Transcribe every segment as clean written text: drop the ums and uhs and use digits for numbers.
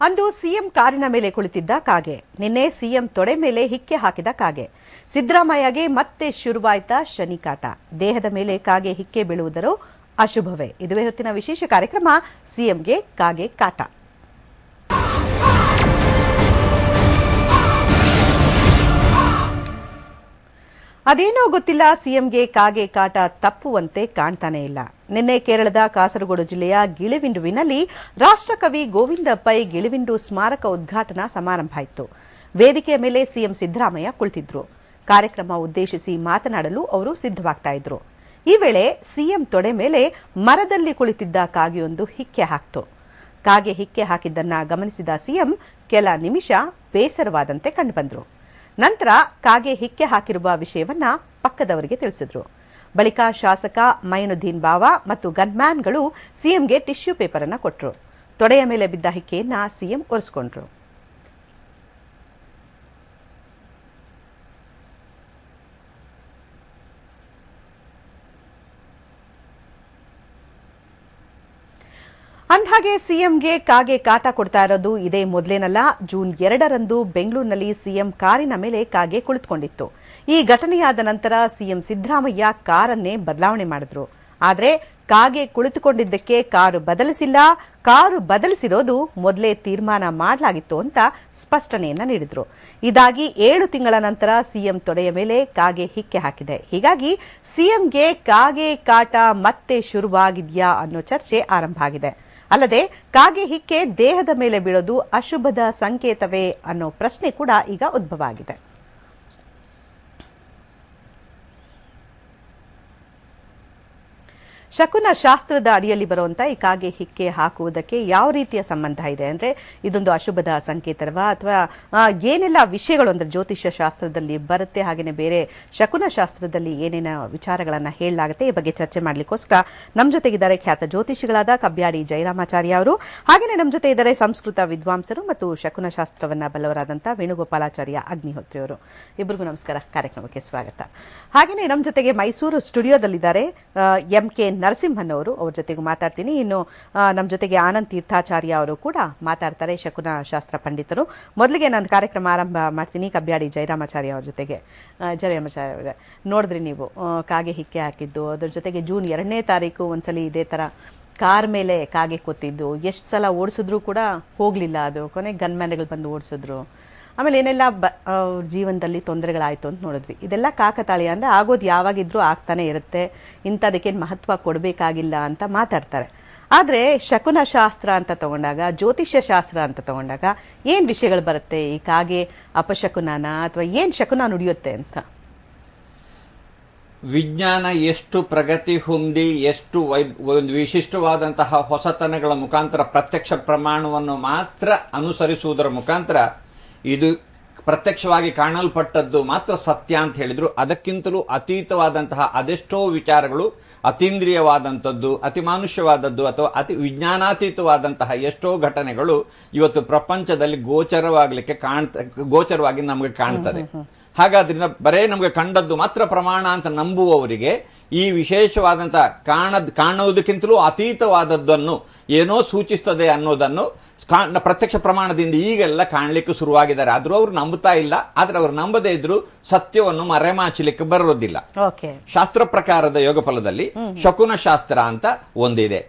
ಅಂದು ಸಿಎಂ ಕಾರಿನ ಮೇಲೆ ಕುಳಿತಿದ್ದ ಕಾಗೆ. ನಿನ್ನೆ ಸಿಎಂ ತೊಡೆ ಮೇಲೆ ಹಿಕ್ಕೆ ಹಾಕಿದ ಕಾಗೆ. ಸಿದ್ದರಾಮಯ್ಯಗೆ ಮತ್ತೆ ಶುರುವಾಯ್ತಾ ಶನಿಕಾಟ. ದೇಹದ ಮೇಲೆ ಕಾಗೆ ಹಿಕ್ಕೆ ಬೀಳುವುದರೋ ಅಶುಭವೇ? ಇದುವೇ ಹೊತ್ತಿನ ವಿಶೇಷ ಕಾರ್ಯಕ್ರಮ ಸಿಎಂಗೆ ಕಾಗೆ ಕಾಟ. ಅದೇನೋ ಗೊತ್ತಿಲ್ಲ, ಸಿಎಂಗೆ ಕಾಗೆ ಕಾಟ ತಪ್ಪುವಂತೆ ಕಾಣ್ತಾನೆ ಇಲ್ಲ. ನಿನ್ನೆ ಕೇರಳದ ಕಾಸರಗೋಡು ಜಿಲ್ಲೆಯ ಗಿಳಿವಿಂಡುವಿನಲ್ಲಿ ರಾಷ್ಟ್ರಕವಿ ಗೋವಿಂದ ಪೈ ಗಿಳಿವಿಂಡು ಸ್ಮಾರಕ ಉದ್ಘಾಟನಾ ಸಮಾರಂಭ ಇತ್ತು. ವೇದಿಕೆಯ ಮೇಲೆ ಸಿಎಂ ಸಿದ್ದರಾಮಯ್ಯ ಕುಳಿತಿದ್ರು. ಕಾರ್ಯಕ್ರಮ ಉದ್ದೇಶಿಸಿ ಮಾತನಾಡಲು ಅವರು ಸಿದ್ಧವಾಗ್ತಾ ಇದ್ರು. ಈ ವೇಳೆ ಸಿಎಂ ತೊಡೆ ಮೇಲೆ ಮರದಲ್ಲಿ ಕುಳಿತಿದ್ದ ಕಾಗೆಯೊಂದು ಹಿಕ್ಕೆ ಹಾಕ್ತು. ಕಾಗೆ ಹಿಕ್ಕೆ ಹಾಕಿದ್ದನ್ನ ಗಮನಿಸಿದ ಸಿಎಂ ಕೆಲ ನಿಮಿಷ ಬೇಸರವಾದಂತೆ ಕಂಡುಬಂದ್ರು. ನಂತರ ಕಾಗೆ ಹಿಕ್ಕೆ ಹಾಕಿರುವ ವಿಷಯವನ್ನ ಪಕ್ಕದವರಿಗೆ ತಿಳಿಸಿದ್ರು. ಬಳಿಕ ಶಾಸಕ ಮೈನುದ್ದೀನ್ ಬಾವಾ ಮತ್ತು ಗನ್ಮ್ಯಾನ್ಗಳು ಸಿಎಂಗೆ ಟಿಶ್ಯೂ ಪೇಪರ್ ಅನ್ನ ಕೊಟ್ಟರು. ತೊಡೆಯ ಮೇಲೆ ಬಿದ್ದ ಹಿಕ್ಕೆಯನ್ನ ಸಿಎಂ ಒರೆಸಿಕೊಂಡ್ರು. ಅಂದ್ಹಾಗೆ ಸಿಎಂಗೆ ಕಾಗೆ ಕಾಟ ಕೊಡ್ತಾ ಇರೋದು ಇದೇ ಮೊದಲೇನಲ್ಲ. ಜೂನ್ 2ರಂದು ಬೆಂಗಳೂರಿನಲ್ಲಿ ಸಿಎಂ ಕಾರಿನ ಮೇಲೆ ಕಾಗೆ ಕುಳಿತುಕೊಂಡಿತ್ತು. ಈ ಘಟನೆಯಾದ ನಂತರ ಸಿಎಂ ಸಿದ್ದರಾಮಯ್ಯ ಕಾರನ್ನೇ ಬದಲಾವಣೆ ಮಾಡಿದ್ರು. ಆದರೆ ಕಾಗೆ ಕುಳಿತುಕೊಂಡಿದ್ದಕ್ಕೆ ಕಾರು ಬದಲಿಸಿಲ್ಲ, ಕಾರು ಬದಲಿಸಿರೋದು ಮೊದಲೇ ತೀರ್ಮಾನ ಮಾಡಲಾಗಿತ್ತು ಅಂತ ಸ್ಪಷ್ಟನೆಯನ್ನ ನೀಡಿದ್ರು. ಇದಾಗಿ 7 ತಿಂಗಳ ನಂತರ ಸಿಎಂ ತೊಡೆಯ ಮೇಲೆ ಕಾಗೆ ಹಿಕ್ಕೆ ಹಾಕಿದೆ. ಹೀಗಾಗಿ ಸಿಎಂಗೆ ಕಾಗೆ ಕಾಟ ಮತ್ತೆ ಶುರುವಾಗಿದ್ಯಾ ಅನ್ನೋ ಚರ್ಚೆ ಆರಂಭ ಆಗಿದೆ. ಅಲ್ಲದೆ ಕಾಗೆ ಹಿಕ್ಕೆ ದೇಹದ ಮೇಲೆ ಬೀಳೋದು ಅಶುಭದ ಸಂಕೇತವೇ ಅನ್ನೋ ಪ್ರಶ್ನೆ ಕೂಡ ಈಗ ಉದ್ಭವ ಆಗಿದೆ. ಶಕುನ ಶಾಸ್ತ್ರದ ಅಡಿಯಲ್ಲಿ ಬರುವಂತ ಈ ಕಾಗೆ ಹಿಕ್ಕೆ ಹಾಕುವುದಕ್ಕೆ ಯಾವ ರೀತಿಯ ಸಂಬಂಧ ಇದೆ ಅಂದ್ರೆ, ಇದೊಂದು ಅಶುಭದ ಸಂಕೇತವಾ ಅಥವಾ ಏನೆಲ್ಲ ವಿಷಯಗಳು ಅಂದ್ರೆ ಜ್ಯೋತಿಷ್ಯ ಶಾಸ್ತ್ರದಲ್ಲಿ ಬರುತ್ತೆ, ಹಾಗೇನೆ ಬೇರೆ ಶಕುನ ಶಾಸ್ತ್ರದಲ್ಲಿ ಏನೇನ ವಿಚಾರಗಳನ್ನ ಹೇಳಲಾಗುತ್ತೆ, ಈ ಬಗ್ಗೆ ಚರ್ಚೆ ಮಾಡ್ಲಿಕ್ಕೋಸ್ಕರ ನಮ್ಮ ಜೊತೆಗಿದ್ದಾರೆ ಖ್ಯಾತ ಜ್ಯೋತಿಷಿಗಳಾದ ಕಬ್ಯಾಡಿ ಜಯರಾಮಾಚಾರ್ಯ ಅವರು, ಹಾಗೇನೆ ನಮ್ಮ ಜೊತೆ ಇದ್ದಾರೆ ಸಂಸ್ಕೃತ ವಿದ್ವಾಂಸರು ಮತ್ತು ಶಕುನ ಶಾಸ್ತ್ರವನ್ನ ಬಲ್ಲವರಾದಂತಹ ವೇಣುಗೋಪಾಲಾಚಾರ್ಯ ಅಗ್ನಿಹೋತ್ರಿ ಅವರು. ಇಬ್ಬರಿಗೂ ನಮಸ್ಕಾರ, ಕಾರ್ಯಕ್ರಮಕ್ಕೆ ಸ್ವಾಗತ. ಹಾಗೇನೆ ನಮ್ಮ ಜೊತೆಗೆ ಮೈಸೂರು ಸ್ಟುಡಿಯೋದಲ್ಲಿದ್ದಾರೆ MK ನರಸಿಂಹನ್ ಅವರು, ಅವ್ರ ಜೊತೆಗೂ ಮಾತಾಡ್ತೀನಿ. ಇನ್ನು ನಮ್ಮ ಜೊತೆಗೆ ಆನಂದ್ ತೀರ್ಥಾಚಾರ್ಯ ಅವರು ಕೂಡ ಮಾತಾಡ್ತಾರೆ, ಶಕುನ ಶಾಸ್ತ್ರ ಪಂಡಿತರು. ಮೊದಲಿಗೆ ನಾನು ಕಾರ್ಯಕ್ರಮ ಆರಂಭ ಮಾಡ್ತೀನಿ ಕಬ್ಯಾಡಿ ಜಯರಾಮಾಚಾರ್ಯ ಅವ್ರ ಜೊತೆಗೆ. ಜಯರಾಮಾಚಾರ್ಯ ಅವರೇ, ನೋಡಿದ್ರಿ ನೀವು ಕಾಗೆ ಹಿಕ್ಕೆ ಹಾಕಿದ್ದು, ಅದ್ರ ಜೊತೆಗೆ ಜೂನ್ 2ನೇ ತಾರೀಕು ಒಂದ್ಸಲಿ ಇದೇ ತರ ಕಾರ್ ಮೇಲೆ ಕಾಗೆ ಕೂತಿದ್ದು, ಎಷ್ಟು ಸಲ ಓಡಿಸಿದ್ರು ಕೂಡ ಹೋಗ್ಲಿಲ್ಲ ಅದು, ಕೊನೆಗೆ ಗನ್ಮ್ಯಾನ್ಗಳು ಬಂದು ಓಡಿಸಿದ್ರು. ಆಮೇಲೆ ಏನೆಲ್ಲ ಜೀವನದಲ್ಲಿ ತೊಂದರೆಗಳಾಯ್ತು ಅಂತ ನೋಡಿದ್ವಿ. ಇದೆಲ್ಲ ಕಾಕತಾಳೀಯ ಅಂದ್ರೆ ಆಗೋದು ಯಾವಾಗಿದ್ರೂ ಆಗ್ತಾನೆ ಇರುತ್ತೆ, ಇಂಥದಕ್ಕೇನು ಮಹತ್ವ ಕೊಡಬೇಕಾಗಿಲ್ಲ ಅಂತ ಮಾತಾಡ್ತಾರೆ. ಆದ್ರೆ ಶಕುನ ಶಾಸ್ತ್ರ ಅಂತ ತಗೊಂಡಾಗ, ಜ್ಯೋತಿಷ್ಯ ಶಾಸ್ತ್ರ ಅಂತ ತಗೊಂಡಾಗ ಏನ್ ವಿಷಯಗಳು ಬರುತ್ತೆ? ಈ ಕಾಗೆ ಅಪಶಕುನನ ಅಥವಾ ಏನ್ ಶಕುನ ನುಡಿಯುತ್ತೆ ಅಂತ? ವಿಜ್ಞಾನ ಎಷ್ಟು ಪ್ರಗತಿ ಹೊಂದಿ, ಎಷ್ಟು ಒಂದು ವಿಶಿಷ್ಟವಾದಂತಹ ಹೊಸತನಗಳ ಮುಖಾಂತರ ಪ್ರತ್ಯಕ್ಷ ಪ್ರಮಾಣವನ್ನು ಮಾತ್ರ ಅನುಸರಿಸುವುದರ ಮುಖಾಂತರ ಇದು ಪ್ರತ್ಯಕ್ಷವಾಗಿ ಕಾಣಲ್ಪಟ್ಟದ್ದು ಮಾತ್ರ ಸತ್ಯ ಅಂತ ಹೇಳಿದ್ರು. ಅದಕ್ಕಿಂತಲೂ ಅತೀತವಾದಂತಹ ಅದೆಷ್ಟೋ ವಿಚಾರಗಳು, ಅತೀಂದ್ರಿಯವಾದಂಥದ್ದು, ಅತಿ ಮಾನುಷ್ಯವಾದದ್ದು ಅಥವಾ ಅತಿ ವಿಜ್ಞಾನಾತೀತವಾದಂತಹ ಎಷ್ಟೋ ಘಟನೆಗಳು ಇವತ್ತು ಪ್ರಪಂಚದಲ್ಲಿ ಗೋಚರವಾಗಿ ನಮಗೆ ಕಾಣ್ತದೆ. ಹಾಗಾದ್ರಿಂದ ಬರೇ ನಮಗೆ ಕಂಡದ್ದು ಮಾತ್ರ ಪ್ರಮಾಣ ಅಂತ ನಂಬುವವರಿಗೆ ಈ ವಿಶೇಷವಾದಂತಹ ಕಾಣುವುದಕ್ಕಿಂತಲೂ ಅತೀತವಾದದ್ದನ್ನು ಏನೋ ಸೂಚಿಸ್ತದೆ ಅನ್ನೋದನ್ನು ಪ್ರತ್ಯಕ್ಷ ಪ್ರಮಾಣದಿಂದ ಈಗೆಲ್ಲ ಕಾಣಲಿಕ್ಕೆ ಶುರುವಾಗಿದ್ದಾರೆ. ಆದ್ರೂ ಅವ್ರು ನಂಬುತ್ತಾ ಇಲ್ಲ. ಆದ್ರೆ ಅವ್ರು ನಂಬದೇ ಇದ್ರು ಸತ್ಯವನ್ನು ಮರೆಮಾಚಲಿಕ್ಕೆ ಬರೋದಿಲ್ಲ. ಶಾಸ್ತ್ರ ಪ್ರಕಾರದ ಯೋಗ ಫಲದಲ್ಲಿ ಶಕುನ ಶಾಸ್ತ್ರ ಅಂತ ಒಂದಿದೆ.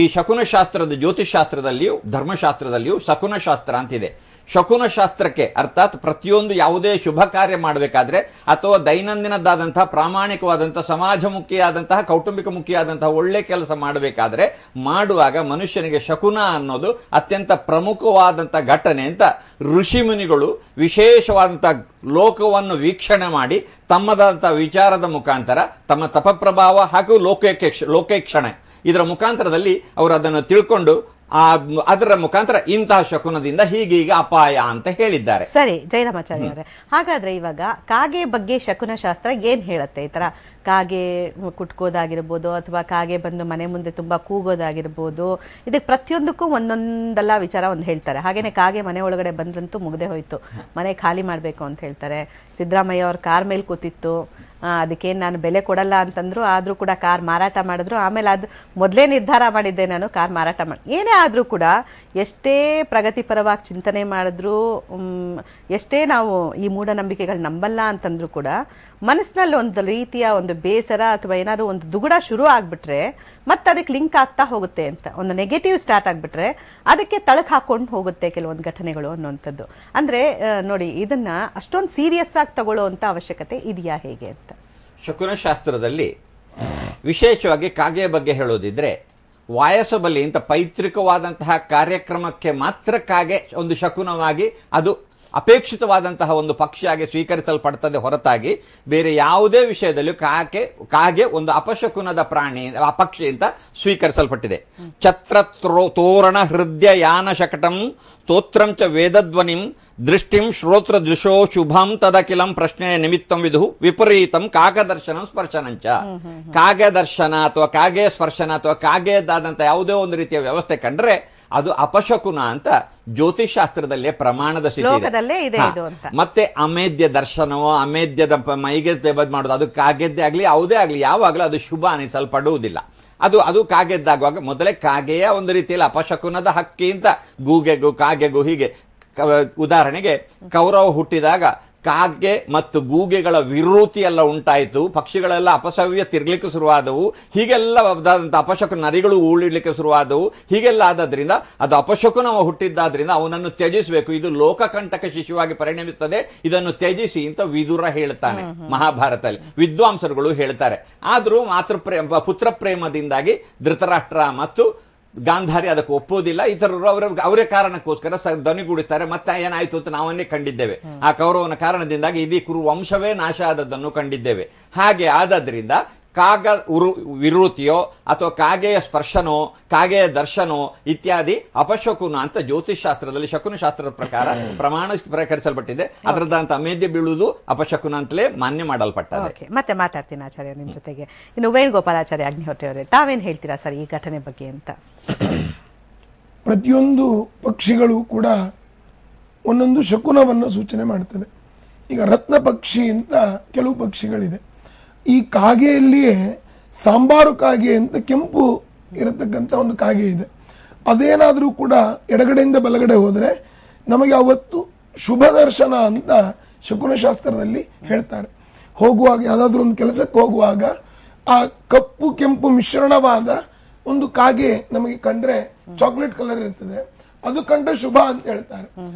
ಈ ಶಕುನ ಶಾಸ್ತ್ರದ ಜ್ಯೋತಿಷ್ ಶಾಸ್ತ್ರದಲ್ಲಿಯೂ ಧರ್ಮಶಾಸ್ತ್ರದಲ್ಲಿಯೂ ಶಕುನ ಶಾಸ್ತ್ರ ಅಂತಿದೆ. ಶಕುನ ಶಾಸ್ತ್ರಕ್ಕೆ ಅರ್ಥಾತ್ ಪ್ರತಿಯೊಂದು ಯಾವುದೇ ಶುಭ ಕಾರ್ಯ ಮಾಡಬೇಕಾದ್ರೆ ಅಥವಾ ದೈನಂದಿನದಾದಂತಹ ಪ್ರಾಮಾಣಿಕವಾದಂತಹ ಸಮಾಜಮುಖಿಯಾದಂತಹ ಕೌಟುಂಬಿಕ ಮುಖಿಯಾದಂತಹ ಒಳ್ಳೆ ಕೆಲಸ ಮಾಡಬೇಕಾದ್ರೆ ಮಾಡುವಾಗ ಮನುಷ್ಯನಿಗೆ ಶಕುನ ಅನ್ನೋದು ಅತ್ಯಂತ ಪ್ರಮುಖವಾದಂತಹ ಘಟನೆ ಅಂತ ಋಷಿ ಮುನಿಗಳು ವಿಶೇಷವಾದಂತಹ ಲೋಕವನ್ನು ವೀಕ್ಷಣೆ ಮಾಡಿ ತಮ್ಮದಾದಂತಹ ವಿಚಾರದ ಮುಖಾಂತರ ತಮ್ಮ ತಪಪ್ರಭಾವ ಹಾಗೂ ಲೋಕೇಕ್ಷಣೆ ಇದರ ಮುಖಾಂತರದಲ್ಲಿ ಅವರು ಅದನ್ನು ತಿಳ್ಕೊಂಡು ಅದರ ಮುಖಾಂತರ ಇಂತಹ ಶಕುನದಿಂದ ಹೀಗೀಗ ಅಪಾಯ ಅಂತ ಹೇಳಿದ್ದಾರೆ. ಸರಿ ಜಯರಾಮಾಚಾರ್ಯ ಅವರೇ, ಹಾಗಾದ್ರೆ ಇವಾಗ ಕಾಗೆ ಬಗ್ಗೆ ಶಕುನ ಶಾಸ್ತ್ರ ಏನ್ ಹೇಳುತ್ತೆ? ಈ ತರ ಕಾಗೆ ಕುಟ್ಕೋದಾಗಿರ್ಬೋದು ಅಥವಾ ಕಾಗೆ ಬಂದು ಮನೆ ಮುಂದೆ ತುಂಬಾ ಕೂಗೋದಾಗಿರ್ಬೋದು, ಇದಕ್ಕೆ ಪ್ರತಿಯೊಂದಕ್ಕೂ ಒಂದೊಂದಲ್ಲ ವಿಚಾರ ಒಂದು ಹೇಳ್ತಾರೆ. ಹಾಗೇನೆ ಕಾಗೆ ಮನೆ ಒಳಗಡೆ ಬಂದ್ರಂತೂ ಮುಗ್ದೆ ಹೋಯ್ತು, ಮನೆ ಖಾಲಿ ಮಾಡ್ಬೇಕು ಅಂತ ಹೇಳ್ತಾರೆ. ಸಿದ್ದರಾಮಯ್ಯ ಅವ್ರ ಕಾರ್ ಮೇಲೆ ಕೂತಿತ್ತು, ಅದಕ್ಕೇನು ನಾನು ಬೆಲೆ ಕೊಡಲ್ಲ ಅಂತಂದ್ರು, ಆದರೂ ಕೂಡ ಕಾರ್ ಮಾರಾಟ ಮಾಡಿದ್ರು. ಆಮೇಲೆ ಅದು ಮೊದಲೇ ನಿರ್ಧಾರ ಮಾಡಿದ್ದೆ ನಾನು ಕಾರ್ ಮಾರಾಟ ಮಾಡಿ. ಏನೇ ಆದರೂ ಕೂಡ ಎಷ್ಟೇ ಪ್ರಗತಿಪರವಾಗಿ ಚಿಂತನೆ ಮಾಡಿದ್ರು, ಎಷ್ಟೇ ನಾವು ಈ ಮೂಢನಂಬಿಕೆಗಳು ನಂಬಲ್ಲ ಅಂತಂದ್ರೂ ಕೂಡ ಮನಸ್ಸಿನಲ್ಲಿ ಒಂದು ರೀತಿಯ ಒಂದು ಬೇಸರ ಅಥವಾ ಏನಾದ್ರು ಒಂದು ದುಗುಡ ಶುರು ಆಗ್ಬಿಟ್ರೆ ಮತ್ತೆ ಅದಕ್ಕೆ ಲಿಂಕ್ ಆಗ್ತಾ ಹೋಗುತ್ತೆ ಅಂತ, ಒಂದು ನೆಗೆಟಿವ್ ಸ್ಟಾರ್ಟ್ ಆಗ್ಬಿಟ್ರೆ ಅದಕ್ಕೆ ತಳಕ್ ಹಾಕೊಂಡು ಹೋಗುತ್ತೆ ಕೆಲವೊಂದು ಘಟನೆಗಳು ಅನ್ನುವಂಥದ್ದು. ಅಂದ್ರೆ ನೋಡಿ, ಇದನ್ನ ಅಷ್ಟೊಂದು ಸೀರಿಯಸ್ ಆಗಿ ತಗೊಳ್ಳೋವಂಥ ಅವಶ್ಯಕತೆ ಇದೆಯಾ ಹೇಗೆ ಅಂತ? ಶಕುನಶಾಸ್ತ್ರದಲ್ಲಿ ವಿಶೇಷವಾಗಿ ಕಾಗೆಯ ಬಗ್ಗೆ ಹೇಳೋದಿದ್ರೆ, ವಾಯಸಬಲಿ ಅಂತ ಪೈತೃಕವಾದಂತಹ ಕಾರ್ಯಕ್ರಮಕ್ಕೆ ಮಾತ್ರ ಕಾಗೆ ಒಂದು ಶಕುನವಾಗಿ ಅದು ಅಪೇಕ್ಷಿತವಾದಂತಹ ಒಂದು ಪಕ್ಷಿಯಾಗಿ ಸ್ವೀಕರಿಸಲ್ಪಡ್ತದೆ ಹೊರತಾಗಿ ಬೇರೆ ಯಾವುದೇ ವಿಷಯದಲ್ಲೂ ಕಾಗೆ ಒಂದು ಅಪಶಕುನದ ಪ್ರಾಣಿ ಪಕ್ಷಿ ಅಂತ ಸ್ವೀಕರಿಸಲ್ಪಟ್ಟಿದೆ. ಛತ್ರ ತೋರಣ ಹೃದಯ ಯಾನ ಶಕಟಂ ಸ್ತೋತ್ರಂ ಚ ವೇದಧ್ವನಿಂ ದೃಷ್ಟಿಂ ಶ್ರೋತ್ರ ದೃಶೋ ಶುಭಂ ತದಕಿಲಂ ಪ್ರಶ್ನೆ ನಿಮಿತ್ತಂ ವಿದು ವಿಪರೀತಂ ಕಾಗದರ್ಶನ ಸ್ಪರ್ಶನಂಚ. ಕಾಗೆ ದರ್ಶನ ಅಥವಾ ಕಾಗೆ ಸ್ಪರ್ಶನ ಅಥವಾ ಕಾಗೆದಾದಂಥ ಯಾವುದೇ ಒಂದು ರೀತಿಯ ವ್ಯವಸ್ಥೆ ಕಂಡ್ರೆ ಅದು ಅಪಶಕುನ ಅಂತ ಜ್ಯೋತಿಷ್ ಶಾಸ್ತ್ರದಲ್ಲೇ ಪ್ರಮಾಣದ ಸ್ಥಿತಿ. ಮತ್ತೆ ಅಮೇಧ್ಯ ದರ್ಶನವೋ ಅಮೇಧ್ಯದ ಮೈಗೆ ಮಾಡೋದು ಅದು ಕಾಗೆದ್ದೇ ಆಗ್ಲಿ ಯಾವುದೇ ಆಗ್ಲಿ ಯಾವಾಗಲೂ ಅದು ಶುಭ ಅನಿಸಲ್ಪಡುವುದಿಲ್ಲ. ಅದು ಕಾಗೆದ್ದಾಗುವಾಗ ಮೊದಲೇ ಕಾಗೆಯ ಒಂದು ರೀತಿಯಲ್ಲಿ ಅಪಶಕುನದ ಹಕ್ಕಿ ಅಂತ ಗೂಗೆಗೂ ಕಾಗೆಗೂ ಹೀಗೆ. ಉದಾಹರಣೆಗೆ ಕೌರವ ಹುಟ್ಟಿದಾಗ ಕಾಗೆ ಮತ್ತು ಗೂಗೆಗಳ ವಿರೋತಿ ಎಲ್ಲ ಉಂಟಾಯಿತು, ಪಕ್ಷಿಗಳೆಲ್ಲ ಅಪಸವ್ಯ ತಿರ್ಲಿಕ್ಕೆ ಶುರುವಾದವು, ಹೀಗೆಲ್ಲ ಅಪಶಕುನ ನರಿಗಳು ಉಳಿಡ್ಲಿಕ್ಕೆ ಶುರುವಾದವು. ಹೀಗೆಲ್ಲ ಆದ್ರಿಂದ ಅದು ಅಪಶಕುನವ ಹುಟ್ಟಿದ್ದಾದ್ರಿಂದ ಅವನನ್ನು ತ್ಯಜಿಸಬೇಕು, ಇದು ಲೋಕಕಂಟಕ ಶಿಶುವಾಗಿ ಪರಿಣಮಿಸುತ್ತದೆ, ಇದನ್ನು ತ್ಯಜಿಸಿ ಅಂತ ವಿದುರ ಹೇಳ್ತಾನೆ ಮಹಾಭಾರತದಲ್ಲಿ, ವಿದ್ವಾಂಸರುಗಳು ಹೇಳ್ತಾರೆ. ಆದರೂ ಪುತ್ರ ಪ್ರೇಮದಿಂದಾಗಿ ಧೃತರಾಷ್ಟ್ರ ಮತ್ತು ಗಾಂಧಾರಿ ಅದಕ್ಕೆ ಒಪ್ಪೋದಿಲ್ಲ. ಇತರರು ಅವರೇ ಕಾರಣಕ್ಕೋಸ್ಕರ ಧ್ವನಿಗೂಡುತ್ತಾರೆ. ಮತ್ತೆ ಏನಾಯ್ತು ಅಂತ ನಾವನ್ನೇ ಕಂಡಿದ್ದೇವೆ. ಆ ಕೌರವನ ಕಾರಣದಿಂದಾಗಿ ಇಡೀ ಕುರು ವಂಶವೇ ನಾಶ ಆದದ್ದನ್ನು ಕಂಡಿದ್ದೇವೆ. ಹಾಗೆ ಆದದ್ರಿಂದ ಕಾಗ ವಿರೋತಿಯೋ ಅಥವಾ ಕಾಗೆಯ ಸ್ಪರ್ಶನೋ ಕಾಗೆಯ ದರ್ಶನೋ ಇತ್ಯಾದಿ ಅಪಶಕುನ ಅಂತ ಜ್ಯೋತಿಷ್ ಶಾಸ್ತ್ರದಲ್ಲಿ ಶಕುನ ಶಾಸ್ತ್ರದ ಪ್ರಕಾರ ಪ್ರಮಾಣ ಪ್ರಕರಿಸಲ್ಪಟ್ಟಿದೆ. ಅದರದಂತ ಅಮೇಧ್ಯ ಬೀಳುವುದು ಅಪಶಕುನ ಅಂತಲೇ ಮಾನ್ಯ ಮಾಡಲ್ಪಟ್ಟದೆ. ಮತ್ತೆ ಮಾತಾಡ್ತೀನಿ ಆಚಾರ್ಯ ನಿಮ್ ಜೊತೆಗೆ. ಇನ್ನು ವೇಣುಗೋಪಾಲಾಚಾರ್ಯ ಅಗ್ನಿಹೊತ್ರಿ ಅವರೇ, ತಾವೇನ್ ಹೇಳ್ತೀರಾ ಸರ್ ಈ ಘಟನೆ ಬಗ್ಗೆ ಅಂತ? ಪ್ರತಿಯೊಂದು ಪಕ್ಷಿಗಳು ಕೂಡ ಒಂದೊಂದು ಶಕುನವನ್ನು ಸೂಚನೆ ಮಾಡ್ತದೆ. ಈಗ ರತ್ನ ಪಕ್ಷಿ ಅಂತ ಕೆಲವು ಪಕ್ಷಿಗಳಿದೆ. ಈ ಕಾಗೆಯಲ್ಲಿಯೇ ಸಾಂಬಾರು ಕಾಗೆ ಅಂತ ಕೆಂಪು ಇರತಕ್ಕಂಥ ಒಂದು ಕಾಗೆ ಇದೆ. ಅದೇನಾದರೂ ಕೂಡ ಎಡಗಡೆಯಿಂದ ಬಲಗಡೆ ಹೋದರೆ ನಮಗೆ ಅವತ್ತು ಶುಭ ದರ್ಶನ ಅಂತ ಶಕುನಶಾಸ್ತ್ರದಲ್ಲಿ ಹೇಳ್ತಾರೆ. ಹೋಗುವಾಗ ಯಾವುದಾದ್ರೂ ಒಂದು ಕೆಲಸಕ್ಕೆ ಹೋಗುವಾಗ ಆ ಕಪ್ಪು ಕೆಂಪು ಮಿಶ್ರಣವಾದ ಒಂದು ಕಾಗೆ ನಮಗೆ ಕಂಡ್ರೆ ಚಾಕ್ಲೇಟ್ ಕಲರ್ ಇರ್ತದೆ, ಅದು ಕಂಡ್ರೆ ಶುಭ ಅಂತ ಹೇಳ್ತಾರೆ.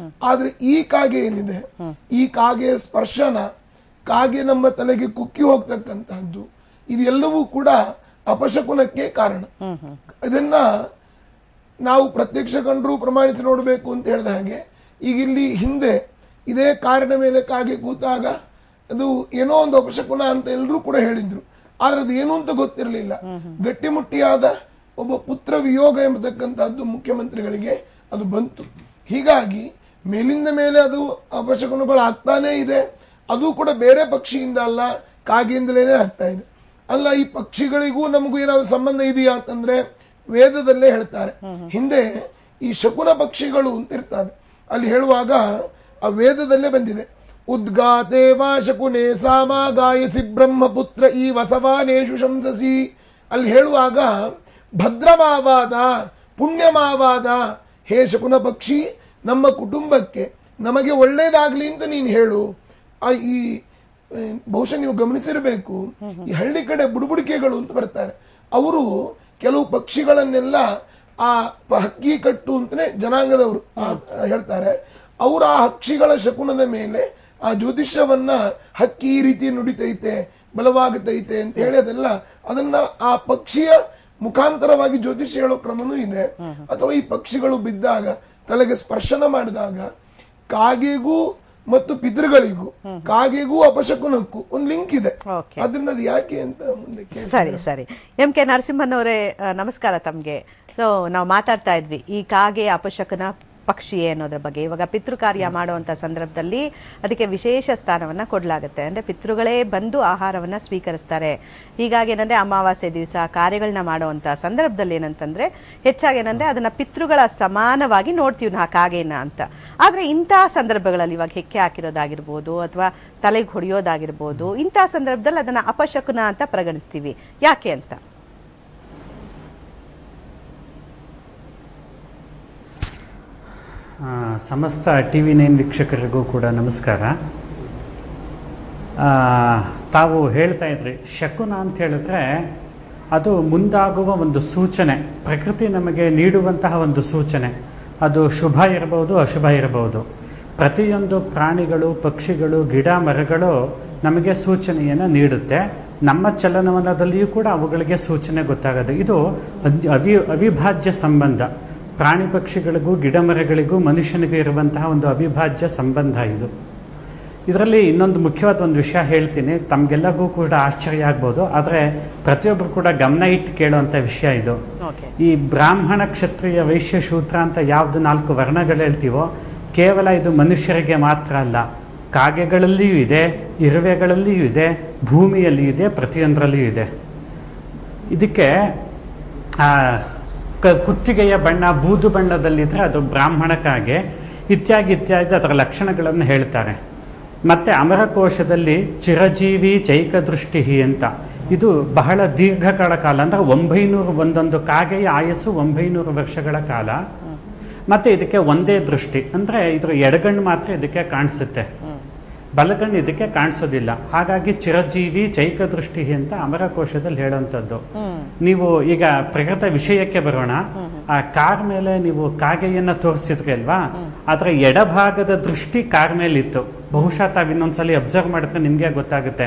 ಆದ್ರೆ ಈ ಕಾಗೆ ಏನಿದೆ, ಈ ಕಾಗೆಯ ಸ್ಪರ್ಶನ, ಕಾಗೆ ನಮ್ಮ ತಲೆಗೆ ಕುಕ್ಕಿ ಹೋಗ್ತಕ್ಕಂತಹದ್ದು, ಇದೆಲ್ಲವೂ ಕೂಡ ಅಪಶಕುನಕ್ಕೆ ಕಾರಣ. ಇದನ್ನ ನಾವು ಪ್ರತ್ಯಕ್ಷ ಕಂಡ್ರು ಪ್ರಮಾಣಿಸಿ ನೋಡಬೇಕು ಅಂತ ಹೇಳಿದ ಹಾಗೆ, ಈಗ ಇಲ್ಲಿ ಹಿಂದೆ ಇದೇ ಕಾರಿನ ಮೇಲೆ ಕಾಗೆ ಕೂತಾಗ ಅದು ಏನೋ ಒಂದು ಅಪಶಕುನ ಅಂತ ಎಲ್ಲರೂ ಕೂಡ ಹೇಳಿದ್ರು. ಆದ್ರೆ ಅದು ಏನು ಅಂತ ಗೊತ್ತಿರಲಿಲ್ಲ. ಗಟ್ಟಿಮುಟ್ಟಿಯಾದ ಒಬ್ಬ ಪುತ್ರ ವಿಯೋಗ ಎಂಬತಕ್ಕಂಥದ್ದು ಮುಖ್ಯಮಂತ್ರಿಗಳಿಗೆ ಅದು ಬಂತು. ಹೀಗಾಗಿ ಮೇಲಿಂದ ಮೇಲೆ ಅದು ಅಪಶಕುನಗಳು ಆಗ್ತಾನೇ ಇದೆ. ಅದು ಕೂಡ ಬೇರೆ ಪಕ್ಷಿಯಿಂದ ಅಲ್ಲ, ಕಾಗೆಯಿಂದಲೇ ಆಗ್ತಾ ಇದೆ. ಅಲ್ಲ, ಈ ಪಕ್ಷಿಗಳಿಗೂ ನಮಗೂ ಏನಾದ್ರು ಸಂಬಂಧ ಇದೆಯಾ ಅಂತಂದ್ರೆ ವೇದದಲ್ಲೇ ಹೇಳ್ತಾರೆ. ಹಿಂದೆ ಈ ಶಕುನ ಪಕ್ಷಿಗಳು ಅಂತ ಇರ್ತಾರೆ, ಅಲ್ಲಿ ಹೇಳುವಾಗ ಆ ವೇದದಲ್ಲೇ ಬಂದಿದೆ. ಉದ್ಗಾತೆ ವಾ ಶಕುನೇ ಸಾಮ ಗಾಯಸಿ ಬ್ರಹ್ಮಪುತ್ರ ಈ ವಸವಾನೇಶು ಶಂಸಸಿ. ಅಲ್ಲಿ ಹೇಳುವಾಗ ಭದ್ರಮಾವಾದ ಪುಣ್ಯಮಾವಾದ, ಹೇ ಶಕುನ ಪಕ್ಷಿ, ನಮ್ಮ ಕುಟುಂಬಕ್ಕೆ ನಮಗೆ ಒಳ್ಳೇದಾಗ್ಲಿ ಅಂತ ನೀನು ಹೇಳು. ಈ ಬಹುಶಃ ನೀವು ಗಮನಿಸಿರಬೇಕು, ಈ ಹಳ್ಳಿ ಕಡೆ ಬುಡುಬುಡಿಕೆಗಳು ಅಂತ ಬರ್ತಾರೆ, ಅವರು ಕೆಲವು ಪಕ್ಷಿಗಳನ್ನೆಲ್ಲ ಆ ಹಕ್ಕಿ ಕಟ್ಟು ಅಂತಾನೆ ಜನಾಂಗದವರು ಹೇಳ್ತಾರೆ. ಅವರು ಆ ಹಕ್ಕಿಗಳ ಶಕುನದ ಮೇಲೆ ಆ ಜ್ಯೋತಿಷ್ಯವನ್ನ ಹಕ್ಕಿ ಈ ರೀತಿ ನುಡಿತೈತೆ, ಬಲವಾಗುತ್ತೈತೆ ಅಂತ ಹೇಳಿ ಅದನ್ನ ಆ ಪಕ್ಷಿಯ ಮುಖಾಂತರವಾಗಿ ಜ್ಯೋತಿಷ್ಯ ಹೇಳೋ ಕ್ರಮನೂ ಇದೆ. ಅಥವಾ ಈ ಪಕ್ಷಿಗಳು ಬಿದ್ದಾಗ ತಲೆಗೆ ಸ್ಪರ್ಶನ ಮಾಡಿದಾಗ ಕಾಗೆಗೂ ಮತ್ತು ಪಿತೃಗಳಿಗೂ ಕಾಗೆಗೂ ಅಪಶಕುನಕ್ಕೂ ಒಂದು ಲಿಂಕ್ ಇದೆ. ಅದರಿಂದ ಅದು ಯಾಕೆ ಅಂತ ಮುಂದೆ. ಸರಿ ಎಂ ಕೆ ನರಸಿಂಹನ್ ಅವರೇ, ನಮಸ್ಕಾರ ತಮ್ಗೆ. ನಾವು ಮಾತಾಡ್ತಾ ಇದ್ವಿ ಈ ಕಾಗೆ ಅಪಶಕನ ಪಕ್ಷಿಯೇ ಅನ್ನೋದ್ರ ಬಗ್ಗೆ. ಇವಾಗ ಪಿತೃ ಕಾರ್ಯ ಮಾಡುವಂಥ ಸಂದರ್ಭದಲ್ಲಿ ಅದಕ್ಕೆ ವಿಶೇಷ ಸ್ಥಾನವನ್ನು ಕೊಡಲಾಗುತ್ತೆ. ಅಂದರೆ ಪಿತೃಗಳೇ ಬಂದು ಆಹಾರವನ್ನು ಸ್ವೀಕರಿಸ್ತಾರೆ. ಹೀಗಾಗಿ ಏನಂದರೆ ಅಮಾವಾಸ್ಯೆ ದಿವಸ ಕಾರ್ಯಗಳನ್ನ ಮಾಡುವಂಥ ಸಂದರ್ಭದಲ್ಲಿ ಏನಂತಂದರೆ ಹೆಚ್ಚಾಗಿ ಏನಂದರೆ ಅದನ್ನು ಪಿತೃಗಳ ಸಮಾನವಾಗಿ ನೋಡ್ತೀವಿ ನಾವು ಕಾಗೆನ ಅಂತ. ಆದರೆ ಇಂಥ ಸಂದರ್ಭಗಳಲ್ಲಿ ಇವಾಗ ಹೆಕ್ಕೆ ಹಾಕಿರೋದಾಗಿರ್ಬೋದು ಅಥವಾ ತಲೆಗೆ ಹೊಡೆಯೋದಾಗಿರ್ಬೋದು, ಇಂಥ ಸಂದರ್ಭದಲ್ಲಿ ಅದನ್ನು ಅಪಶಕುನ ಅಂತ ಪರಿಗಣಿಸ್ತೀವಿ. ಯಾಕೆ ಅಂತ? ಸಮಸ್ತ TV9 ವೀಕ್ಷಕರಿಗೂ ಕೂಡ ನಮಸ್ಕಾರ. ತಾವು ಹೇಳ್ತಾ ಇದ್ರಿ ಶಕುನ ಅಂತ ಹೇಳಿದ್ರೆ ಅದು ಮುಂದಾಗುವ ಒಂದು ಸೂಚನೆ, ಪ್ರಕೃತಿ ನಮಗೆ ನೀಡುವಂತಹ ಒಂದು ಸೂಚನೆ. ಅದು ಶುಭ ಇರಬಹುದು, ಅಶುಭ ಇರಬಹುದು. ಪ್ರತಿಯೊಂದು ಪ್ರಾಣಿಗಳು, ಪಕ್ಷಿಗಳು, ಗಿಡ ಮರಗಳು ನಮಗೆ ಸೂಚನೆಯನ್ನು ನೀಡುತ್ತೆ. ನಮ್ಮ ಚಲನವಲನದಲ್ಲಿಯೂ ಕೂಡ ಅವುಗಳಿಗೆ ಸೂಚನೆ ಗೊತ್ತಾಗೋದು. ಇದು ಅವಿಭಾಜ್ಯ ಸಂಬಂಧ. ಪ್ರಾಣಿ ಪಕ್ಷಿಗಳಿಗೂ ಗಿಡ ಮರಗಳಿಗೂ ಮನುಷ್ಯನಿಗೂ ಇರುವಂತಹ ಒಂದು ಅವಿಭಾಜ್ಯ ಸಂಬಂಧ ಇದು. ಇದರಲ್ಲಿ ಇನ್ನೊಂದು ಮುಖ್ಯವಾದ ಒಂದು ವಿಷಯ ಹೇಳ್ತೀನಿ, ತಮಗೆಲ್ಲರಿಗೂ ಕೂಡ ಆಶ್ಚರ್ಯ ಆಗ್ಬೋದು, ಆದರೆ ಪ್ರತಿಯೊಬ್ಬರು ಕೂಡ ಗಮನ ಇಟ್ಟು ಕೇಳುವಂಥ ವಿಷಯ ಇದು. ಈ ಬ್ರಾಹ್ಮಣ, ಕ್ಷತ್ರಿಯ, ವೈಶ್ಯ, ಶೂದ್ರ ಅಂತ ಯಾವುದು 4 ವರ್ಣಗಳು ಹೇಳ್ತೀವೋ ಕೇವಲ ಇದು ಮನುಷ್ಯರಿಗೆ ಮಾತ್ರ ಅಲ್ಲ, ಕಾಗೆಗಳಲ್ಲಿಯೂ ಇದೆ, ಇರುವೆಗಳಲ್ಲಿಯೂ ಇದೆ, ಭೂಮಿಯಲ್ಲಿಯೂ ಇದೆ, ಪ್ರತಿಯೊಂದರಲ್ಲಿಯೂ ಇದೆ. ಇದಕ್ಕೆ ಕುತ್ತಿಗೆಯ ಬಣ್ಣ ಬೂದು ಬಣ್ಣದಲ್ಲಿದ್ದರೆ ಅದು ಬ್ರಾಹ್ಮಣ ಕಾಗೆ, ಇತ್ಯಾದಿ ಅದರ ಲಕ್ಷಣಗಳನ್ನು ಹೇಳ್ತಾರೆ. ಮತ್ತು ಅಮರಕೋಶದಲ್ಲಿ ಚಿರಜೀವಿ ಚೈಕದೃಷ್ಟಿ ಅಂತ, ಇದು ಬಹಳ ದೀರ್ಘಕಾಲ ಕಾಲ, ಅಂದರೆ 900 ಒಂದೊಂದು ಕಾಗೆಯ ಆಯಸ್ಸು 900 ವರ್ಷಗಳ ಕಾಲ. ಮತ್ತು ಇದಕ್ಕೆ ಒಂದೇ ದೃಷ್ಟಿ, ಅಂದರೆ ಇದರ ಎಡಗಣ್ಣು ಮಾತ್ರ ಇದಕ್ಕೆ ಕಾಣಿಸುತ್ತೆ, ಬಲಗಣ್ಣು ಇದಕ್ಕೆ ಕಾಣಿಸೋದಿಲ್ಲ. ಹಾಗಾಗಿ ಚಿರಜೀವಿ ಚೈಕದೃಷ್ಟಿ ಅಂತ ಅಮರಕೋಶದಲ್ಲಿ ಹೇಳುವಂಥದ್ದು. ನೀವು ಈಗ ಪ್ರಕೃತ ವಿಷಯಕ್ಕೆ ಬರೋಣ. ಆ ಕಾರ್ ಮೇಲೆ ನೀವು ಕಾಗೆಯನ್ನ ತೋರಿಸಿದ್ರಿ ಅಲ್ವಾ, ಅದರ ಎಡಭಾಗದ ದೃಷ್ಟಿ ಕಾರ್ ಮೇಲೆ ಇತ್ತು. ಬಹುಶಃ ತಾವು ಇನ್ನೊಂದ್ಸಲಿ ಅಬ್ಸರ್ವ್ ಮಾಡಿದ್ರೆ ನಿಮ್ಗೆ ಗೊತ್ತಾಗುತ್ತೆ.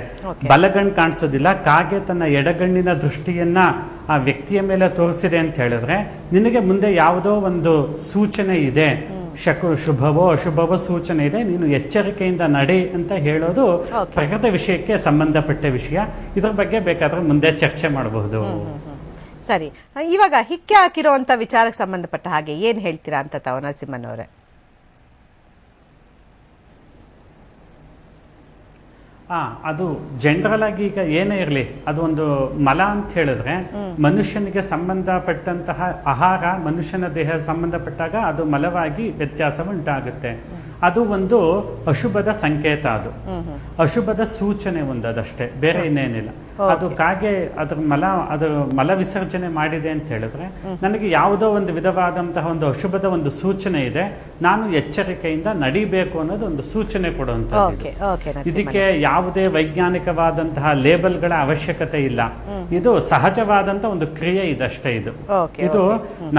ಬಲಗಣ್ಣು ಕಾಣಿಸೋದಿಲ್ಲ. ಕಾಗೆ ತನ್ನ ಎಡಗಣ್ಣಿನ ದೃಷ್ಟಿಯನ್ನ ಆ ವ್ಯಕ್ತಿಯ ಮೇಲೆ ತೋರಿಸಿದೆ ಅಂತ ಹೇಳಿದ್ರೆ ನಿನಗೆ ಮುಂದೆ ಯಾವುದೋ ಒಂದು ಸೂಚನೆ ಇದೆ, ಶುಭವೋ ಅಶುಭವೋ ಸೂಚನೆ ಇದೆ, ನೀನು ಎಚ್ಚರಿಕೆಯಿಂದ ನಡೆ ಅಂತ ಹೇಳೋದು ಪ್ರಕೃತ ವಿಷಯಕ್ಕೆ ಸಂಬಂಧಪಟ್ಟ ವಿಷಯ. ಇದ್ರ ಬಗ್ಗೆ ಬೇಕಾದ್ರೆ ಮುಂದೆ ಚರ್ಚೆ ಮಾಡಬಹುದು. ಸರಿ, ಇವಾಗ ಹಿಕ್ಕೆ ಹಾಕಿರುವಂತ ವಿಚಾರಕ್ಕೆ ಸಂಬಂಧಪಟ್ಟ ಹಾಗೆ ಏನ್ ಹೇಳ್ತೀರಾ ಅಂತ ತಾವು ನರಸಿಂಹನವರೇ? ಅದು ಜನರಲ್ ಆಗಿ ಈಗ ಏನೇ ಇರಲಿ, ಅದು ಒಂದು ಮಲ ಅಂತ ಹೇಳಿದ್ರೆ ಮನುಷ್ಯನಿಗೆ ಸಂಬಂಧಪಟ್ಟಂತಹ ಆಹಾರ ಮನುಷ್ಯನ ದೇಹ ಸಂಬಂಧಪಟ್ಟಾಗ ಅದು ಮಲವಾಗಿ ವ್ಯತ್ಯಾಸ ಉಂಟಾಗುತ್ತೆ. ಅದು ಒಂದು ಅಶುಭದ ಸಂಕೇತ, ಅದು ಅಶುಭದ ಸೂಚನೆ ಒಂದದಷ್ಟೇ, ಬೇರೆ ಇನ್ನೇನಿಲ್ಲ. ಅದು ಕಾಗೆ ಅದ್ರ ಮಲ ವಿಸರ್ಜನೆ ಮಾಡಿದೆ ಅಂತ ಹೇಳಿದ್ರೆ ನನಗೆ ಯಾವುದೋ ಒಂದು ವಿಧವಾದಂತಹ ಒಂದು ಅಶುಭದ ಒಂದು ಸೂಚನೆ ಇದೆ, ನಾನು ಎಚ್ಚರಿಕೆಯಿಂದ ನಡಿಬೇಕು ಅನ್ನೋದು ಒಂದು ಸೂಚನೆ ಕೊಡುವಂಥದ್ದು. ಇದಕ್ಕೆ ಯಾವುದೇ ವೈಜ್ಞಾನಿಕವಾದಂತಹ ಲೇಬಲ್ಗಳ ಅವಶ್ಯಕತೆ ಇಲ್ಲ. ಇದು ಸಹಜವಾದಂತ ಒಂದು ಕ್ರಿಯೆ ಇದಷ್ಟೇ. ಇದು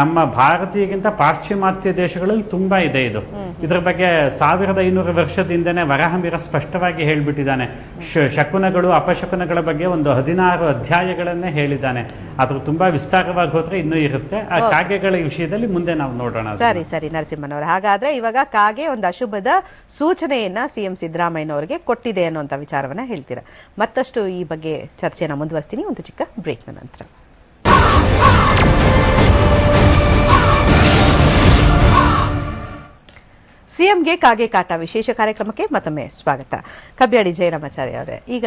ನಮ್ಮ ಭಾರತೀಯಗಿಂತ ಪಾಶ್ಚಿಮಾತ್ಯ ದೇಶಗಳಲ್ಲಿ ತುಂಬಾ ಇದೆ. ಇದ್ರ ಬಗ್ಗೆ 1500 ವರ್ಷದಿಂದನೇ ವರಾಹಮಿಹಿರ ಸ್ಪಷ್ಟವಾಗಿ ಹೇಳ್ಬಿಟ್ಟಿದ್ದಾನೆ. ಶಕುನಗಳು ಅಪಶಕುನಗಳ ಬಗ್ಗೆ ಒಂದು 16 ಅಧ್ಯಾಯಗಳನ್ನೇ ಹೇಳಿದ್ದಾನೆ. ಅದು ತುಂಬಾ ವಿಸ್ತಾರವಾಗಿ ಹೋದ್ರೆ ಇನ್ನೂ ಇರುತ್ತೆ. ಆ ಕಾಗೆಗಳ ವಿಷಯದಲ್ಲಿ ಮುಂದೆ ನಾವು ನೋಡೋಣ. ಸರಿ ಸರಿ ನರಸಿಂಹನವರು, ಹಾಗಾದ್ರೆ ಇವಾಗ ಕಾಗೆ ಒಂದು ಅಶುಭದ ಸೂಚನೆಯನ್ನ CM ಸಿದ್ದರಾಮಯ್ಯನವರಿಗೆ ಕೊಟ್ಟಿದೆ ಅನ್ನುವಂಥ ವಿಚಾರವನ್ನ ಹೇಳ್ತೀರಾ. ಮತ್ತಷ್ಟು ಈ ಬಗ್ಗೆ ಚರ್ಚೆನ ಮುಂದುವರಿಸ್ತೀನಿ ಒಂದು ಚಿಕ್ಕ ಬ್ರೇಕ್ನ ನಂತರ. ಸಿಎಂಗೆ ಕಾಗೆ ಕಾಟ ವಿಶೇಷ ಕಾರ್ಯಕ್ರಮಕ್ಕೆ ಮತ್ತೊಮ್ಮೆ ಸ್ವಾಗತ. ಕಬ್ಯಾಡಿ ಜಯರಾಮಾಚಾರ್ಯ ಅವರೇ, ಈಗ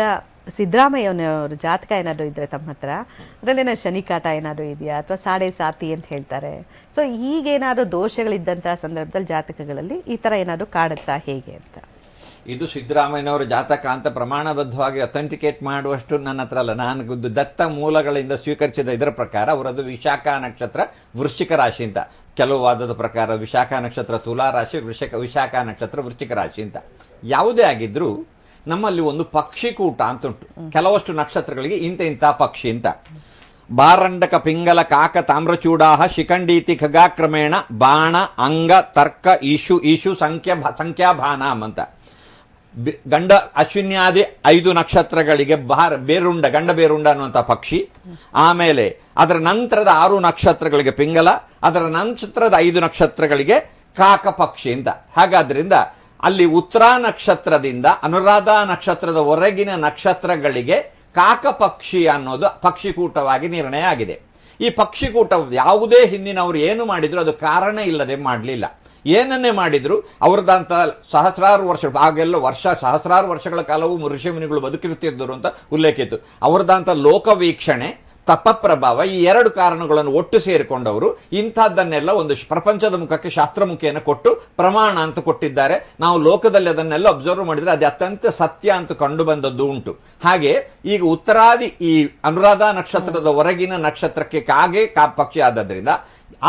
ಸಿದ್ದರಾಮಯ್ಯನವರು ಜಾತಕ ಏನಾದರೂ ಇದ್ರೆ ತಮ್ಮ ಹತ್ರ, ಅದರಲ್ಲೇನೋ ಶನಿ ಕಾಟ ಏನಾದರೂ ಇದೆಯಾ ಅಥವಾ ಸಾಡೆ ಸಾತಿ ಅಂತ ಹೇಳ್ತಾರೆ. ಸೊ ಈಗೇನಾದರೂ ದೋಷಗಳಿದ್ದಂತಹ ಸಂದರ್ಭದಲ್ಲಿ ಜಾತಕಗಳಲ್ಲಿ ಈ ಥರ ಏನಾದರೂ ಕಾಡುತ್ತಾ ಹೇಗೆ ಅಂತ? ಇದು ಸಿದ್ದರಾಮಯ್ಯನವರ ಜಾತಕ ಅಂತ ಪ್ರಮಾಣಬದ್ಧವಾಗಿ ಅಥೆಂಟಿಕೇಟ್ ಮಾಡುವಷ್ಟು ನನ್ನ ಹತ್ರ ಅಲ್ಲ. ನಾನು ದತ್ತ ಮೂಲಗಳಿಂದ ಸ್ವೀಕರಿಸಿದ ಇದರ ಪ್ರಕಾರ ಅವರದ್ದು ವಿಶಾಖ ನಕ್ಷತ್ರ ವೃಶ್ಚಿಕ ರಾಶಿ ಅಂತ, ಕೆಲವು ವಾದದ ಪ್ರಕಾರ ವಿಶಾಖ ನಕ್ಷತ್ರ ತುಲಾ ರಾಶಿ, ವಿಶಾಖ ನಕ್ಷತ್ರ ವೃಶ್ಚಿಕ ರಾಶಿ ಅಂತ. ಯಾವುದೇ ಆಗಿದ್ರೂ ನಮ್ಮಲ್ಲಿ ಒಂದು ಪಕ್ಷಿಕೂಟ ಅಂತ ಉಂಟು. ಕೆಲವಷ್ಟು ನಕ್ಷತ್ರಗಳಿಗೆ ಇಂಥ ಪಕ್ಷಿ ಅಂತ. ಬಾರಂಡಕ ಪಿಂಗಲ ಕಾಕ ತಾಮ್ರಚೂಡಾಹ ಶಿಖಂಡೀತಿ ಖಗಾಕ್ರಮೇಣ ಬಾಣ ಅಂಗ ತರ್ಕ ಈಶು ಸಂಖ್ಯಾಭಾನಾಮ್ ಅಂತ. ಗಂಡ ಅಶ್ವಿನ್ಯಾದಿ 5 ನಕ್ಷತ್ರಗಳಿಗೆ ಬೇರುಂಡ, ಗಂಡ ಬೇರುಂಡ ಅನ್ನುವಂಥ ಪಕ್ಷಿ. ಆಮೇಲೆ ಅದರ ನಂತರದ 6 ನಕ್ಷತ್ರಗಳಿಗೆ ಪಿಂಗಲ, ಅದರ ನಂತರದ 5 ನಕ್ಷತ್ರಗಳಿಗೆ ಕಾಕ ಪಕ್ಷಿ ಅಂತ. ಹಾಗಾದ್ರಿಂದ ಅಲ್ಲಿ ಉತ್ತರ ನಕ್ಷತ್ರದಿಂದ ಅನುರಾಧ ನಕ್ಷತ್ರದವರೆಗಿನ ನಕ್ಷತ್ರಗಳಿಗೆ ಕಾಕ ಪಕ್ಷಿ ಅನ್ನೋದು ಪಕ್ಷಿಕೂಟವಾಗಿ ನಿರ್ಣಯ ಆಗಿದೆ. ಈ ಪಕ್ಷಿಕೂಟ ಯಾವುದೇ ಹಿಂದಿನವರು ಏನು ಮಾಡಿದ್ರು ಅದು ಕಾರಣ ಇಲ್ಲದೆ ಮಾಡಲಿಲ್ಲ. ಏನನ್ನೇ ಮಾಡಿದ್ರು ಅವರದಂತ ಸಹಸ್ರಾರು ವರ್ಷ ಆಗೆಲ್ಲ ಸಹಸ್ರಾರು ವರ್ಷಗಳ ಕಾಲವು ಋಷಿಮುನಿಗಳು ಬದುಕಿರುತ್ತಿದ್ದರು ಅಂತ ಉಲ್ಲೇಖ ಇತ್ತು. ಅವರದಂತ ಲೋಕವೀಕ್ಷಣೆ, ತಪಪ್ರಭಾವ, ಈ ಎರಡು ಕಾರಣಗಳನ್ನು ಒಟ್ಟು ಸೇರಿಕೊಂಡವರು ಇಂಥದ್ದನ್ನೆಲ್ಲ ಒಂದು ಪ್ರಪಂಚದ ಮುಖಕ್ಕೆ ಶಾಸ್ತ್ರಮುಖಿಯನ್ನು ಕೊಟ್ಟು ಪ್ರಮಾಣ ಅಂತ ಕೊಟ್ಟಿದ್ದಾರೆ. ನಾವು ಲೋಕದಲ್ಲಿ ಅದನ್ನೆಲ್ಲ ಅಬ್ಸರ್ವ್ ಮಾಡಿದ್ರೆ ಅದು ಅತ್ಯಂತ ಸತ್ಯ ಅಂತ ಕಂಡು ಬಂದದ್ದು ಉಂಟು. ಹಾಗೆ ಈಗ ಉತ್ತರಾದಿ ಈ ಅನುರಾಧ ನಕ್ಷತ್ರದ ಹೊರಗಿನ ನಕ್ಷತ್ರಕ್ಕೆ ಕಾಗೆ ಪಕ್ಷಿ ಆದದ್ರಿಂದ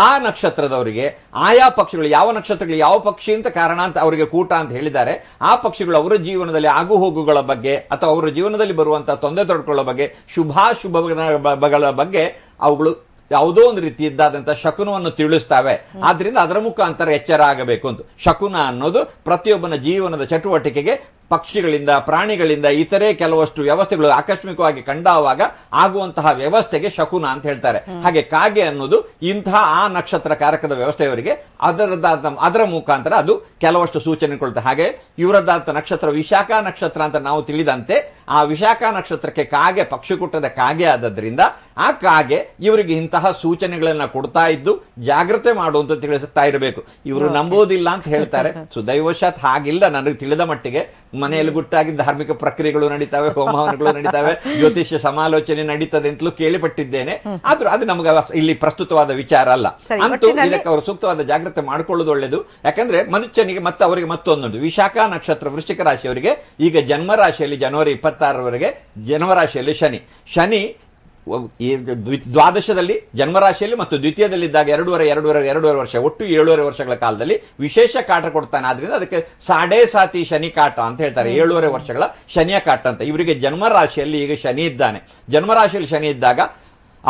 ಆ ನಕ್ಷತ್ರದವರಿಗೆ ಆಯಾ ಪಕ್ಷಿಗಳು ಯಾವ ನಕ್ಷತ್ರಗಳು ಯಾವ ಪಕ್ಷಿ ಅಂತ ಕಾರಣ ಅಂತ ಅವರಿಗೆ ಕೂಟ ಅಂತ ಹೇಳಿದ್ದಾರೆ. ಆ ಪಕ್ಷಿಗಳು ಅವರ ಜೀವನದಲ್ಲಿ ಆಗು ಹೋಗುಗಳ ಬಗ್ಗೆ ಅಥವಾ ಅವರ ಜೀವನದಲ್ಲಿ ಬರುವಂತಹ ತೊಂದರೆ ತೊಡಕೊಳ್ಳೋ ಬಗ್ಗೆ, ಶುಭಾಶುಭಗಳ ಬಗ್ಗೆ ಅವುಗಳು ಯಾವುದೋ ಒಂದು ರೀತಿ ಇದ್ದಾದಂತಹ ಶಕುನವನ್ನು ತಿಳಿಸ್ತಾವೆ. ಆದ್ರಿಂದ ಅದರ ಮುಖಾಂತರ ಎಚ್ಚರ ಆಗಬೇಕು ಅಂತ. ಶಕುನ ಅನ್ನೋದು ಪ್ರತಿಯೊಬ್ಬನ ಜೀವನದ ಚಟುವಟಿಕೆಗೆ ಪಕ್ಷಿಗಳಿಂದ, ಪ್ರಾಣಿಗಳಿಂದ, ಇತರೆ ಕೆಲವಷ್ಟು ವ್ಯವಸ್ಥೆಗಳು ಆಕಸ್ಮಿಕವಾಗಿ ಕಂಡಾವಾಗ ಆಗುವಂತಹ ವ್ಯವಸ್ಥೆಗೆ ಶಕುನ ಅಂತ ಹೇಳ್ತಾರೆ. ಹಾಗೆ ಕಾಗೆ ಅನ್ನೋದು ಇಂತಹ ಆ ನಕ್ಷತ್ರ ಕಾರಕದ ವ್ಯವಸ್ಥೆಯವರಿಗೆ ಅದರ ಮುಖಾಂತರ ಅದು ಕೆಲವಷ್ಟು ಸೂಚನೆ ಕೊಡುತ್ತೆ. ಹಾಗೆ ಇವರದ್ದಾದ ನಕ್ಷತ್ರ ವಿಶಾಖ ನಕ್ಷತ್ರ ಅಂತ ನಾವು ತಿಳಿದಂತೆ ಆ ವಿಶಾಖ ನಕ್ಷತ್ರಕ್ಕೆ ಕಾಗೆ ಪಕ್ಷಿಕೂಟದ ಕಾಗೆ ಆದದ್ರಿಂದ ಆ ಕಾಗೆ ಇವರಿಗೆ ಇಂತಹ ಸೂಚನೆಗಳನ್ನ ಕೊಡ್ತಾ ಇದ್ದು ಜಾಗ್ರತೆ ಮಾಡುವಂತ ತಿಳಿಸುತ್ತಾ ಇರಬೇಕು. ಇವರು ನಂಬೋದಿಲ್ಲ ಅಂತ ಹೇಳ್ತಾರೆ. ಸುದೈವಶಾತ್ ಹಾಗಿಲ್ಲ. ನನಗೆ ತಿಳಿದ ಮಟ್ಟಿಗೆ ಮನೆಯಲ್ಲಿ ಗುಟ್ಟಾಗಿ ಧಾರ್ಮಿಕ ಪ್ರಕ್ರಿಯೆಗಳು ನಡೀತಾವೆ, ಹೋಮಹವನಗಳು ನಡೀತಾವೆ, ಜ್ಯೋತಿಷ್ಯ ಸಮಾಲೋಚನೆ ನಡೀತದೆ ಅಂತಲೂ ಕೇಳಿಪಟ್ಟಿದ್ದೇನೆ. ಆದ್ರೂ ಅದು ನಮಗೆ ಇಲ್ಲಿ ಪ್ರಸ್ತುತವಾದ ವಿಚಾರ ಅಲ್ಲ. ಅಂತೂ ಇದಕ್ಕೆ ಅವರು ಸೂಕ್ತವಾದ ಜಾಗ್ರತೆ ಮಾಡಿಕೊಳ್ಳೋದು ಒಳ್ಳೆಯದು. ಯಾಕಂದ್ರೆ ಮನುಷ್ಯನಿಗೆ ಮತ್ತೆ ಅವರಿಗೆ ಮತ್ತೊಂದು ವಿಶಾಖ ನಕ್ಷತ್ರ ವೃಶ್ಚಿಕ ರಾಶಿಯವರಿಗೆ ಈಗ ಜನ್ಮ ರಾಶಿಯಲ್ಲಿ ಜನವರಿ 26ರವರೆಗೆ ಜನ್ಮರಾಶಿಯಲ್ಲಿ ಶನಿ ದ್ವಾದಶದಲ್ಲಿ ಜನ್ಮರಾಶಿಯಲ್ಲಿ ಮತ್ತು ದ್ವಿತೀಯದಲ್ಲಿದ್ದಾಗ ಎರಡೂವರೆ ವರ್ಷ, ಒಟ್ಟು 7.5 ವರ್ಷಗಳ ಕಾಲದಲ್ಲಿ ವಿಶೇಷ ಕಾಟ ಕೊಡ್ತಾನೆ. ಆದ್ರಿಂದ ಅದಕ್ಕೆ ಸಾಡೆ ಸಾತಿ ಶನಿ ಕಾಟ ಅಂತ ಹೇಳ್ತಾರೆ. 7.5 ವರ್ಷಗಳ ಶನಿಯ ಕಾಟ ಅಂತ. ಇವರಿಗೆ ಜನ್ಮರಾಶಿಯಲ್ಲಿ ಈಗ ಶನಿ ಇದ್ದಾನೆ. ಜನ್ಮರಾಶಿಯಲ್ಲಿ ಶನಿ ಇದ್ದಾಗ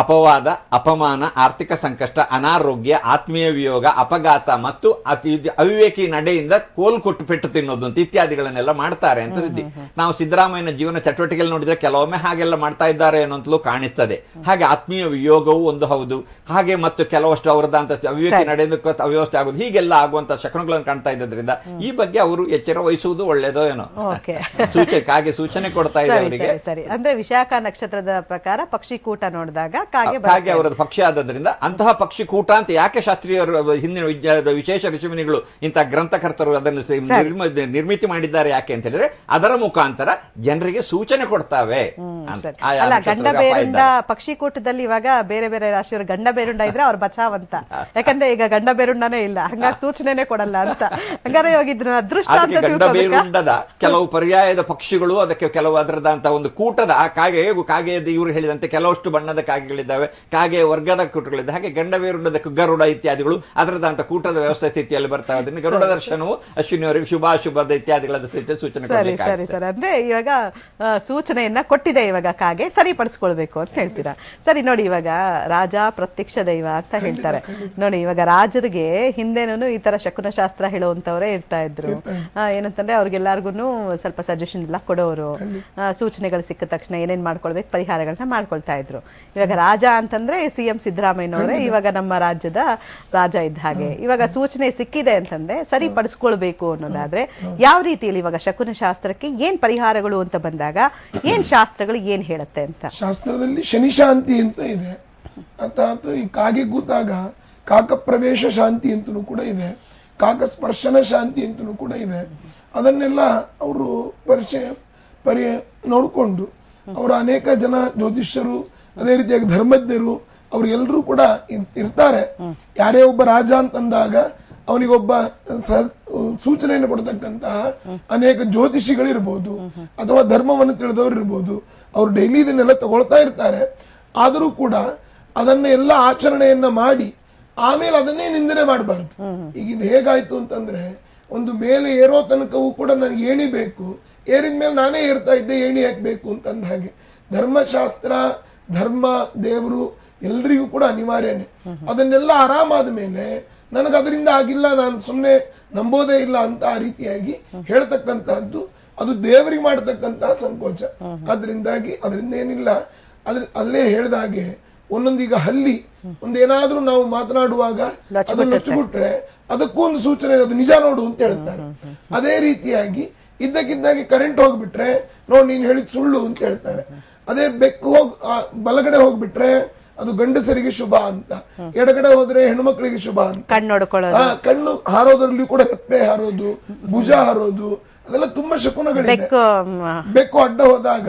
ಅಪವಾದ, ಅಪಮಾನ, ಆರ್ಥಿಕ ಸಂಕಷ್ಟ, ಅನಾರೋಗ್ಯ, ಆತ್ಮೀಯ ವಿಯೋಗ, ಅಪಘಾತ ಮತ್ತು ಅವಿವೇಕಿ ನಡೆಯಿಂದ ಕೋಲ್ ಕೊಟ್ಟು ಪೆಟ್ಟು ತಿನ್ನೋದು ಅಂತ ಇತ್ಯಾದಿಗಳನ್ನೆಲ್ಲ ಮಾಡ್ತಾರೆ ಅಂತ ಸುದ್ದಿ. ನಾವು ಸಿದ್ದರಾಮಯ್ಯನ ಜೀವನ ಚಟುವಟಿಕೆಯಲ್ಲಿ ನೋಡಿದ್ರೆ ಕೆಲವೊಮ್ಮೆ ಹಾಗೆಲ್ಲ ಮಾಡ್ತಾ ಇದ್ದಾರೆ ಅನ್ನೋಂತಲೂ ಕಾಣಿಸ್ತದೆ. ಹಾಗೆ ಆತ್ಮೀಯ ವಿಯೋಗವೂ ಒಂದು ಹೌದು. ಹಾಗೆ ಮತ್ತು ಕೆಲವಷ್ಟು ಅವರದಂತ ಅವಿವೇಕಿ ನಡೆಯಿಂದ ಅವ್ಯವಸ್ಥೆ ಆಗೋದು, ಹೀಗೆಲ್ಲ ಆಗುವಂತ ಶಕನಗಳನ್ನು ಕಾಣ್ತಾ ಇದ್ದರಿಂದ ಈ ಬಗ್ಗೆ ಅವರು ಎಚ್ಚರ ವಹಿಸುವುದು ಒಳ್ಳೇದೋ ಏನೋ. ಹಾಗೆ ಸೂಚನೆ ಕೊಡ್ತಾ ಇದೆ ಅವರಿಗೆ. ಅಂದ್ರೆ ವಿಶಾಖ ನಕ್ಷತ್ರದ ಪ್ರಕಾರ ಪಕ್ಷಿ ಕೂಟ ನೋಡಿದಾಗ ಕಾಗೆ ಅವರದ್ದು ಪಕ್ಷಿ ಆದದ್ರಿಂದ ಅಂತಹ ಪಕ್ಷಿ ಕೂಟ ಅಂತ ಯಾಕೆ ಶಾಸ್ತ್ರೀಯರು ಹಿಂದಿನ ವಿಶೇಷ ಋಷಿಮುನಿಗಳು ಇಂತಹ ಗ್ರಂಥಕರ್ತರು ಅದನ್ನು ನಿರ್ಮಿತಿ ಮಾಡಿದ್ದಾರೆ ಯಾಕೆ ಅಂತ ಹೇಳಿದ್ರೆ ಅದರ ಮುಖಾಂತರ ಜನರಿಗೆ ಸೂಚನೆ ಕೊಡ್ತಾವೆ. ಗಂಡ ಬೇರುಂಡ ಪಕ್ಷಿ ಕೂಟದಲ್ಲಿ ಇವಾಗ ಬೇರೆ ಬೇರೆ ರಾಶಿಯವರು ಗಂಡ ಬೇರುಂಡ ಇದ್ರೆ ಅವ್ರ ಬಚಾವ್ ಅಂತ. ಯಾಕಂದ್ರೆ ಈಗ ಗಂಡ ಬೇರುಂಡನೇ ಇಲ್ಲ, ಹಂಗಾಗಿ ಸೂಚನೆನೇ ಕೊಡಲ್ಲ ಅಂತ. ಹಂಗಾರೆ ಇವಾಗ ಇದನ್ನ ಅದೃಷ್ಟ ಅಂತ ಗಂಡ ಬೇರುಂಡದ ಕೆಲವು ಪರ್ಯಾಯದ ಪಕ್ಷಿಗಳು ಅದಕ್ಕೆ ಕೆಲವು ಅದರದಂತ ಒಂದು ಕೂಟದ ಆ ಕಾಗೆ ಇವರು ಹೇಳಿದಂತೆ ಕೆಲವಷ್ಟು ಬಣ್ಣದ ಕಾಗೆಗಳಿದ್ದಾವೆ, ಕಾಗೆ ವರ್ಗದ ಕೂಟಗಳಿದೆ. ಹಾಗೆ ಗಂಡ ಬೇರುಂಡದ ಗರುಡ ಇತ್ಯಾದಿಗಳು ಅದರದಂತ ಕೂಟದ ವ್ಯವಸ್ಥೆ ಸ್ಥಿತಿಯಲ್ಲಿ ಬರ್ತಾವೆ. ಅದರಿಂದ ಗರುಡ ದರ್ಶನವು ಅಶ್ವಿನಿಯವರಿಗೆ ಶುಭಾಶುಭದ ಇತ್ಯಾದಿಗಳ ಸ್ಥಿತಿ ಸೂಚನೆ. ಸರಿ ಸರ್, ಅಂದ್ರೆ ಇವಾಗ ಸೂಚನೆಯನ್ನ ಕೊಟ್ಟಿದೆ, ಇವಾಗ ಕಾಗೆ ಸರಿಪಡಿಸ್ಕೊಳ್ಬೇಕು ಅಂತ ಹೇಳ್ತೀರಾ. ಸರಿ ನೋಡಿ, ಇವಾಗ ರಾಜ ಪ್ರತ್ಯಕ್ಷ ದೈವ ಅಂತ ಹೇಳ್ತಾರೆ ನೋಡಿ. ಇವಾಗ ರಾಜರಿಗೆ ಹಿಂದೆನೂ ಈ ತರ ಶಕುನ ಶಾಸ್ತ್ರ ಹೇಳುವಂತವರೇ ಇರ್ತಾ ಇದ್ರು. ಏನಂತಂದ್ರೆ ಅವ್ರಿಗೆಲ್ಲಾರ್ಗು ಸ್ವಲ್ಪ ಸಜೆಷನ್ ಎಲ್ಲ ಕೊಡೋರು, ಸೂಚನೆಗಳು ಸಿಕ್ಕ ತಕ್ಷಣ ಏನೇನ್ ಮಾಡ್ಕೊಳ್ಬೇಕು ಪರಿಹಾರಗಳನ್ನ ಮಾಡ್ಕೊಳ್ತಾ ಇದ್ರು. ಇವಾಗ ರಾಜ ಅಂತಂದ್ರೆ CM ಸಿದ್ದರಾಮಯ್ಯನವರೇ ಇವಾಗ ನಮ್ಮ ರಾಜ್ಯದ ರಾಜ ಇದ್ದ ಹಾಗೆ. ಇವಾಗ ಸೂಚನೆ ಸಿಕ್ಕಿದೆ ಅಂತಂದ್ರೆ ಸರಿಪಡಿಸ್ಕೊಳ್ಬೇಕು ಅನ್ನೋದಾದ್ರೆ ಯಾವ ರೀತಿಯಲ್ಲಿ ಇವಾಗ ಶಕುನ ಶಾಸ್ತ್ರಕ್ಕೆ ಏನ್ ಪರಿಹಾರಗಳು ಅಂತ ಬಂದಾಗ ಏನ್ ಶಾಸ್ತ್ರಗಳು ಏನ್ ಹೇಳುತ್ತೆ ಅಂತ? ಶಾಸ್ತ್ರದಲ್ಲಿ ಶನಿ ಶಾಂತಿ ಅಂತ ಇದೆ. ಅರ್ಥಾತ್ ಈ ಕಾಗೆ ಕೂತಾಗ ಕಾಕ ಪ್ರವೇಶ ಶಾಂತಿ ಅಂತನೂ ಕೂಡ ಇದೆ, ಕಾಕ ಸ್ಪರ್ಶನ ಶಾಂತಿ ಅಂತನೂ ಕೂಡ ಇದೆ. ಅದನ್ನೆಲ್ಲ ಅವರು ನೋಡಿಕೊಂಡು ಅವರು ಅನೇಕ ಜನ ಜ್ಯೋತಿಷ್ಯರು, ಅದೇ ರೀತಿಯಾಗಿ ಧರ್ಮಜ್ಞರು ಅವ್ರಿಗೆಲ್ಲರೂ ಕೂಡ ಇರ್ತಾರೆ. ಯಾರೇ ಒಬ್ಬ ರಾಜ ಅಂತಂದಾಗ ಅವನಿಗೊಬ್ಬ ಸೂಚನೆಯನ್ನು ಕೊಡ್ತಕ್ಕಂತಹ ಅನೇಕ ಜ್ಯೋತಿಷಿಗಳಿರ್ಬೋದು ಅಥವಾ ಧರ್ಮವನ್ನು ತಿಳಿದವರು ಇರ್ಬೋದು. ಅವರು ಡೈಲಿ ಇದನ್ನೆಲ್ಲ ತಗೊಳ್ತಾ ಇರ್ತಾರೆ. ಆದರೂ ಕೂಡ ಅದನ್ನ ಎಲ್ಲ ಆಚರಣೆಯನ್ನ ಮಾಡಿ ಆಮೇಲೆ ಅದನ್ನೇ ನಿಂದನೆ ಮಾಡಬಾರ್ದು. ಈಗ ಇದು ಹೇಗಾಯ್ತು ಅಂತಂದ್ರೆ, ಒಂದು ಮೇಲೆ ಏರೋ ತನಕವೂ ಕೂಡ ನನಗೆ ಏಣಿ ಬೇಕು, ಏರಿದ ಮೇಲೆ ನಾನೇ ಏರ್ತಾ ಇದ್ದೆ, ಏಣಿ ಹಾಕ್ಬೇಕು ಅಂತಂದ ಹಾಗೆ ಧರ್ಮಶಾಸ್ತ್ರ, ಧರ್ಮ, ದೇವರು ಎಲ್ರಿಗೂ ಕೂಡ ಅನಿವಾರ್ಯನೇ. ಅದನ್ನೆಲ್ಲ ಆರಾಮಾದ ಮೇಲೆ ನನಗೆ ಅದರಿಂದ ಆಗಿಲ್ಲ, ನಾನು ಸುಮ್ಮನೆ ನಂಬೋದೇ ಇಲ್ಲ ಅಂತ ಆ ರೀತಿಯಾಗಿ ಹೇಳ್ತಕ್ಕಂತಹದ್ದು ಅದು ದೇವರಿಗೆ ಮಾಡತಕ್ಕಂತಹ ಸಂಕೋಚ. ಅದರಿಂದಾಗಿ ಅದರಿಂದ ಏನಿಲ್ಲ, ಅಲ್ಲೇ ಹೇಳ್ದ ಹಾಗೆ ಒಂದೊಂದೀಗ ಹಲ್ಲಿ ಒಂದೇನಾದ್ರೂ ನಾವು ಮಾತನಾಡುವಾಗ ಅದನ್ನು ಲೊಚ್ಚುಬಿಟ್ರೆ ಅದಕ್ಕೂ ಒಂದು ಸೂಚನೆ ಇರೋದು, ನಿಜ ನೋಡು ಅಂತ ಹೇಳ್ತಾರೆ. ಅದೇ ರೀತಿಯಾಗಿ ಇದ್ದಕ್ಕಿದ್ದಾಗಿ ಕರೆಂಟ್ ಹೋಗ್ಬಿಟ್ರೆ ನೋಡಿ ನೀನ್ ಹೇಳಿದ್ ಸುಳ್ಳು ಅಂತ ಹೇಳ್ತಾರೆ. ಅದೇ ಬೆಕ್ಕು ಬಲಗಡೆ ಹೋಗ್ಬಿಟ್ರೆ ಅದು ಗಂಡಸರಿಗೆ ಶುಭ ಅಂತ, ಎಡಗಡೆ ಹೋದ್ರೆ ಹೆಣ್ಮಕ್ಳಿಗೆ ಶುಭ ಅಂತ. ಕಣ್ಣು ನೋಡ್ಕೊಳ್ಳೋದು, ಕಣ್ಣು ಹಾರೋದ್ರಲ್ಲಿ ಕೂಡ ರೆಪ್ಪೆ ಹಾರೋದು, ಭುಜ ಹಾರೋದು, ಅದೆಲ್ಲ ತುಂಬಾ ಶಕುನಗಳಿದೆ. ಬೆಕ್ಕು ಅಡ್ಡ ಹೋದಾಗ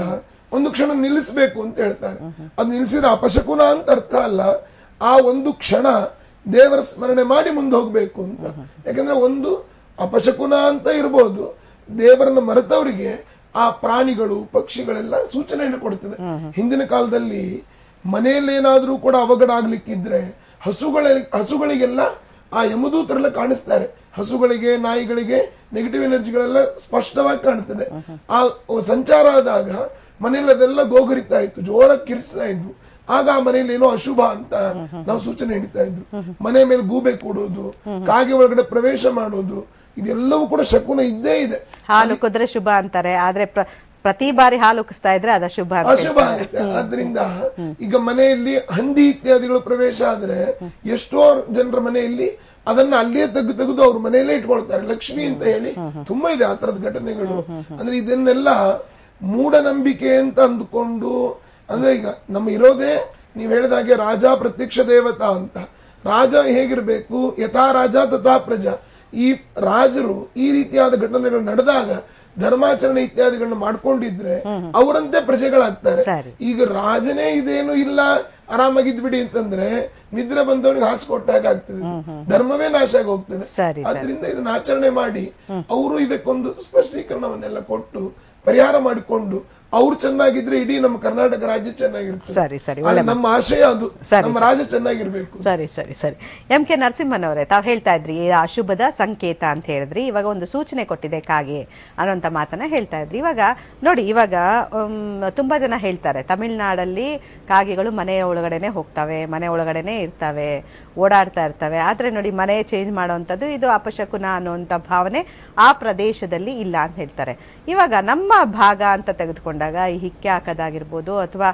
ಒಂದು ಕ್ಷಣ ನಿಲ್ಲಿಸಬೇಕು ಅಂತ ಹೇಳ್ತಾರೆ. ಅದು ನಿಲ್ಲಿಸಿದ್ರೆ ಅಪಶಕುನ ಅಂತ ಅರ್ಥ ಅಲ್ಲ, ಆ ಒಂದು ಕ್ಷಣ ದೇವರ ಸ್ಮರಣೆ ಮಾಡಿ ಮುಂದೆ ಹೋಗ್ಬೇಕು ಅಂತ. ಯಾಕಂದ್ರೆ ಒಂದು ಅಪಶಕುನ ಅಂತ ಇರ್ಬೋದು, ದೇವರನ್ನ ಮರೆತವರಿಗೆ ಆ ಪ್ರಾಣಿಗಳು ಪಕ್ಷಿಗಳೆಲ್ಲ ಸೂಚನೆಯನ್ನು ಕೊಡ್ತದೆ. ಹಿಂದಿನ ಕಾಲದಲ್ಲಿ ಮನೆಯಲ್ಲೇನಾದ್ರೂ ಕೂಡ ಅವಘಡ ಆಗ್ಲಿಕ್ಕಿದ್ರೆ ಹಸುಗಳಿಗೆಲ್ಲ ಆ ಯಮದೂತರೆಲ್ಲ ಕಾಣಿಸ್ತಾರೆ. ಹಸುಗಳಿಗೆ, ನಾಯಿಗಳಿಗೆ ನೆಗೆಟಿವ್ ಎನರ್ಜಿಗಳೆಲ್ಲ ಸ್ಪಷ್ಟವಾಗಿ ಕಾಣ್ತದೆ. ಆ ಸಂಚಾರ ಆದಾಗ ಮನೆಯಲ್ಲಿ ಅದೆಲ್ಲ ಗೋಗರಿತಾ ಇತ್ತು, ಜೋರಾಗಿ ಕಿರಿಸ್ತಾ ಇದ್ವು. ಆಗ ಆ ಮನೆಯಲ್ಲಿ ಏನೋ ಅಶುಭ ಅಂತ ನಾವು ಸೂಚನೆ ಹಿಡಿತಾ ಇದ್ರು. ಮನೆ ಮೇಲೆ ಗೂಬೆ ಕೂಡೋದು, ಕಾಗೆ ಒಳಗಡೆ ಪ್ರವೇಶ ಮಾಡೋದು, ಇದೆಲ್ಲವೂ ಕೂಡ ಶಕುನ ಇದ್ದೇ ಇದೆ. ಹಾಲು ಕುದ್ರೆ ಶುಭ ಅಂತಾರೆ, ಆದ್ರೆ ಪ್ರತಿ ಬಾರಿ ಹಾಲು ಉಕ್ಕಿಸ್ತಾ ಇದ್ರೆ ಅದು ಅಶುಭ ಆಗುತ್ತೆ. ಆದ್ರಿಂದ ಈಗ ಮನೆಯಲ್ಲಿ ಹಂದಿ ಇತ್ಯಾದಿಗಳು ಪ್ರವೇಶ ಆದ್ರೆ ಎಷ್ಟೋ ಜನರ ಮನೆಯಲ್ಲಿ ಅದನ್ನ ಅಲ್ಲಿಯೇ ತೆಗೆದು ಅವ್ರ ಮನೆಯಲ್ಲೇ ಇಟ್ಕೊಳ್ತಾರೆ, ಲಕ್ಷ್ಮಿ ಅಂತ ಹೇಳಿ. ತುಂಬಾ ಇದೆ ಆ ತರದ ಘಟನೆಗಳು. ಅಂದ್ರೆ ಇದನ್ನೆಲ್ಲ ಮೂಢನಂಬಿಕೆ ಅಂತ ಅಂದ್ಕೊಂಡು, ಅಂದ್ರೆ ಈಗ ನಮ್ಮ ಇರೋದೇ ನೀವ್ ಹೇಳಿದಾಗೆ ರಾಜ ಪ್ರತ್ಯಕ್ಷ ದೇವತಾ ಅಂತ. ರಾಜ ಹೇಗಿರ್ಬೇಕು, ಯಥಾ ರಾಜ ತಥಾ ಪ್ರಜಾ. ಈ ರಾಜರು ಈ ರೀತಿಯಾದ ಘಟನೆಗಳು ನಡೆದಾಗ ಧರ್ಮಾಚರಣೆ ಇತ್ಯಾದಿಗಳನ್ನ ಮಾಡ್ಕೊಂಡಿದ್ರೆ ಅವರಂತೆ ಪ್ರಜೆಗಳಾಗ್ತಾರೆ. ಈಗ ರಾಜನೇ ಇದೇನು ಇಲ್ಲ, ಆರಾಮಾಗಿದ್ಬಿಡಿ ಅಂತಂದ್ರೆ ನಿದ್ರೆ ಬಂದವನಿಗೆ ಹಾಸ್ಕೊಟ್ಟಾಗ ಆಗ್ತದೆ, ಧರ್ಮವೇ ನಾಶ ಆಗಿ ಹೋಗ್ತದೆ. ಆದ್ರಿಂದ ಇದನ್ನ ಆಚರಣೆ ಮಾಡಿ ಅವರು ಇದಕ್ಕೊಂದು ಸ್ಪಷ್ಟೀಕರಣವನ್ನೆಲ್ಲ ಕೊಟ್ಟು ಪರಿಹಾರ ಮಾಡಿಕೊಂಡು ಅವ್ರು ಚೆನ್ನಾಗಿದ್ರೆ ಇಡೀ ನಮ್ಮ ಕರ್ನಾಟಕ ರಾಜ್ಯ ಚೆನ್ನಾಗಿರುತ್ತೆ. ನಮ್ಮ ಆಶಯ ಅದು, ನಮ್ಮ ರಾಜ್ಯ ಚೆನ್ನಾಗಿರ್ಬೇಕು. ಸರಿ ಸರಿ ಸರಿ. ಎಂ ಕೆ ನರಸಿಂಹನವರೇ, ತಾವು ಹೇಳ್ತಾ ಇದ್ರಿ ಅಶುಭದ ಸಂಕೇತ ಅಂತ ಹೇಳಿದ್ರಿ, ಇವಾಗ ಒಂದು ಸೂಚನೆ ಕೊಟ್ಟಿದೆ ಕಾಗೆ ಅನ್ನೋಂಥ ಮಾತನ್ನ ಹೇಳ್ತಾ ಇದ್ರಿ. ಇವಾಗ ನೋಡಿ, ಇವಾಗ ತುಂಬಾ ಜನ ಹೇಳ್ತಾರೆ ತಮಿಳ್ನಾಡಲ್ಲಿ ಕಾಗೆಗಳು ಮನೆಯ ಒಳಗಡೆನೆ ಹೋಗ್ತವೆ, ಮನೆ ಒಳಗಡೆನೆ ಇರ್ತವೆ, ಓಡಾಡ್ತಾ ಇರ್ತವೆ. ಆದ್ರೆ ನೋಡಿ, ಮನೆ ಚೇಂಜ್ ಮಾಡುವಂಥದ್ದು ಇದು ಅಪಶಕುನ ಅನ್ನುವಂಥ ಭಾವನೆ ಆ ಪ್ರದೇಶದಲ್ಲಿ ಇಲ್ಲ ಅಂತ ಹೇಳ್ತಾರೆ. ಇವಾಗ ನಮ್ಮ ಭಾಗ ಅಂತ ತೆಗೆದುಕೊಂಡಾಗ ಈ ಹಿಕ್ಕೆ ಹಾಕೋದಾಗಿರ್ಬೋದು, ಅಥವಾ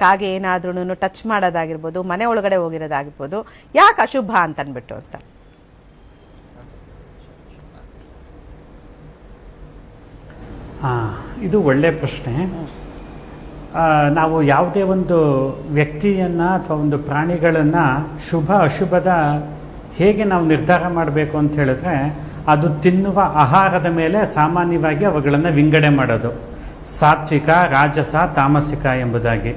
ಕಾಗೆ ಏನಾದ್ರೂ ಟಚ್ ಮಾಡೋದಾಗಿರ್ಬೋದು, ಮನೆ ಒಳಗಡೆ ಹೋಗಿರೋದಾಗಿರ್ಬೋದು, ಯಾಕೆ ಅಶುಭ ಅಂತ ಅನ್ಬಿಟ್ಟು ಅಂತ? ಇದು ಒಳ್ಳೆ ಪ್ರಶ್ನೆ. ನಾವು ಯಾವುದೇ ಒಂದು ವ್ಯಕ್ತಿಯನ್ನು ಅಥವಾ ಒಂದು ಪ್ರಾಣಿಗಳನ್ನು ಶುಭ ಅಶುಭದ ಹೇಗೆ ನಾವು ನಿರ್ಧಾರ ಮಾಡಬೇಕು ಅಂತ ಹೇಳಿದ್ರೆ, ಅದು ತಿನ್ನುವ ಆಹಾರದ ಮೇಲೆ ಸಾಮಾನ್ಯವಾಗಿ ಅವುಗಳನ್ನು ವಿಂಗಡೆ ಮಾಡೋದು, ಸಾತ್ವಿಕ, ರಾಜಸ, ತಾಮಸಿಕ ಎಂಬುದಾಗಿ.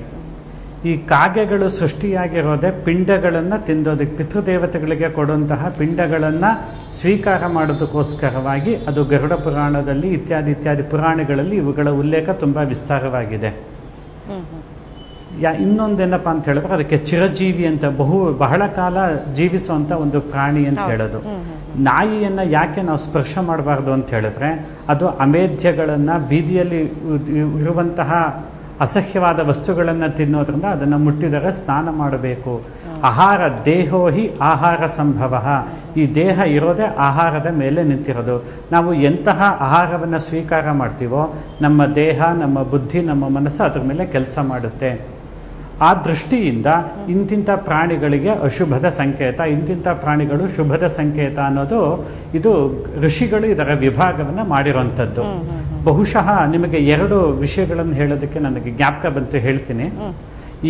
ಈ ಕಾಗೆಗಳು ಸೃಷ್ಟಿಯಾಗಿರೋದೇ ಪಿಂಡಗಳನ್ನು ತಿನ್ನೋದಕ್ಕೆ, ಪಿತೃದೇವತೆಗಳಿಗೆ ಕೊಡುವಂತಹ ಪಿಂಡಗಳನ್ನು ಸ್ವೀಕಾರ ಮಾಡೋದಕ್ಕೋಸ್ಕರವಾಗಿ. ಅದು ಗರುಡ ಪುರಾಣದಲ್ಲಿ ಇತ್ಯಾದಿ ಪುರಾಣಗಳಲ್ಲಿ ಇವುಗಳ ಉಲ್ಲೇಖ ತುಂಬ ವಿಸ್ತಾರವಾಗಿದೆ. ಇನ್ನೊಂದೇನಪ್ಪ ಅಂತ ಹೇಳಿದ್ರೆ, ಅದಕ್ಕೆ ಚಿರಜೀವಿ ಅಂತ, ಬಹಳ ಕಾಲ ಜೀವಿಸುವಂಥ ಒಂದು ಪ್ರಾಣಿ ಅಂತ ಹೇಳೋದು. ನಾಯಿಯನ್ನು ಯಾಕೆ ನಾವು ಸ್ಪರ್ಶ ಮಾಡಬಾರ್ದು ಅಂತ ಹೇಳಿದ್ರೆ, ಅದು ಅಮೇಧ್ಯಗಳನ್ನು, ಬೀದಿಯಲ್ಲಿ ಇರುವಂತಹ ಅಸಹ್ಯವಾದ ವಸ್ತುಗಳನ್ನು ತಿನ್ನೋದ್ರಿಂದ ಅದನ್ನು ಮುಟ್ಟಿದರೆ ಸ್ನಾನ ಮಾಡಬೇಕು. ಆಹಾರ ದೇಹೋಹಿ ಆಹಾರ ಸಂಭವ, ಈ ದೇಹ ಇರೋದೇ ಆಹಾರದ ಮೇಲೆ ನಿಂತಿರೋದು. ನಾವು ಎಂತಹ ಆಹಾರವನ್ನು ಸ್ವೀಕಾರ ಮಾಡ್ತೀವೋ ನಮ್ಮ ದೇಹ, ನಮ್ಮ ಬುದ್ಧಿ, ನಮ್ಮ ಮನಸ್ಸು ಅದ್ರ ಮೇಲೆ ಕೆಲಸ ಮಾಡುತ್ತೆ. ಆ ದೃಷ್ಟಿಯಿಂದ ಇಂತಿಂಥ ಪ್ರಾಣಿಗಳಿಗೆ ಅಶುಭದ ಸಂಕೇತ, ಇಂತಿಂಥ ಪ್ರಾಣಿಗಳು ಶುಭದ ಸಂಕೇತ ಅನ್ನೋದು ಇದು ಋಷಿಗಳು ಇದರ ವಿಭಾಗವನ್ನು ಮಾಡಿರುವಂಥದ್ದು. ಬಹುಶಃ ನಿಮಗೆ 2 ವಿಷಯಗಳನ್ನು ಹೇಳೋದಕ್ಕೆ ನನಗೆ ಜ್ಞಾಪಕ ಬಂತು, ಹೇಳ್ತೀನಿ.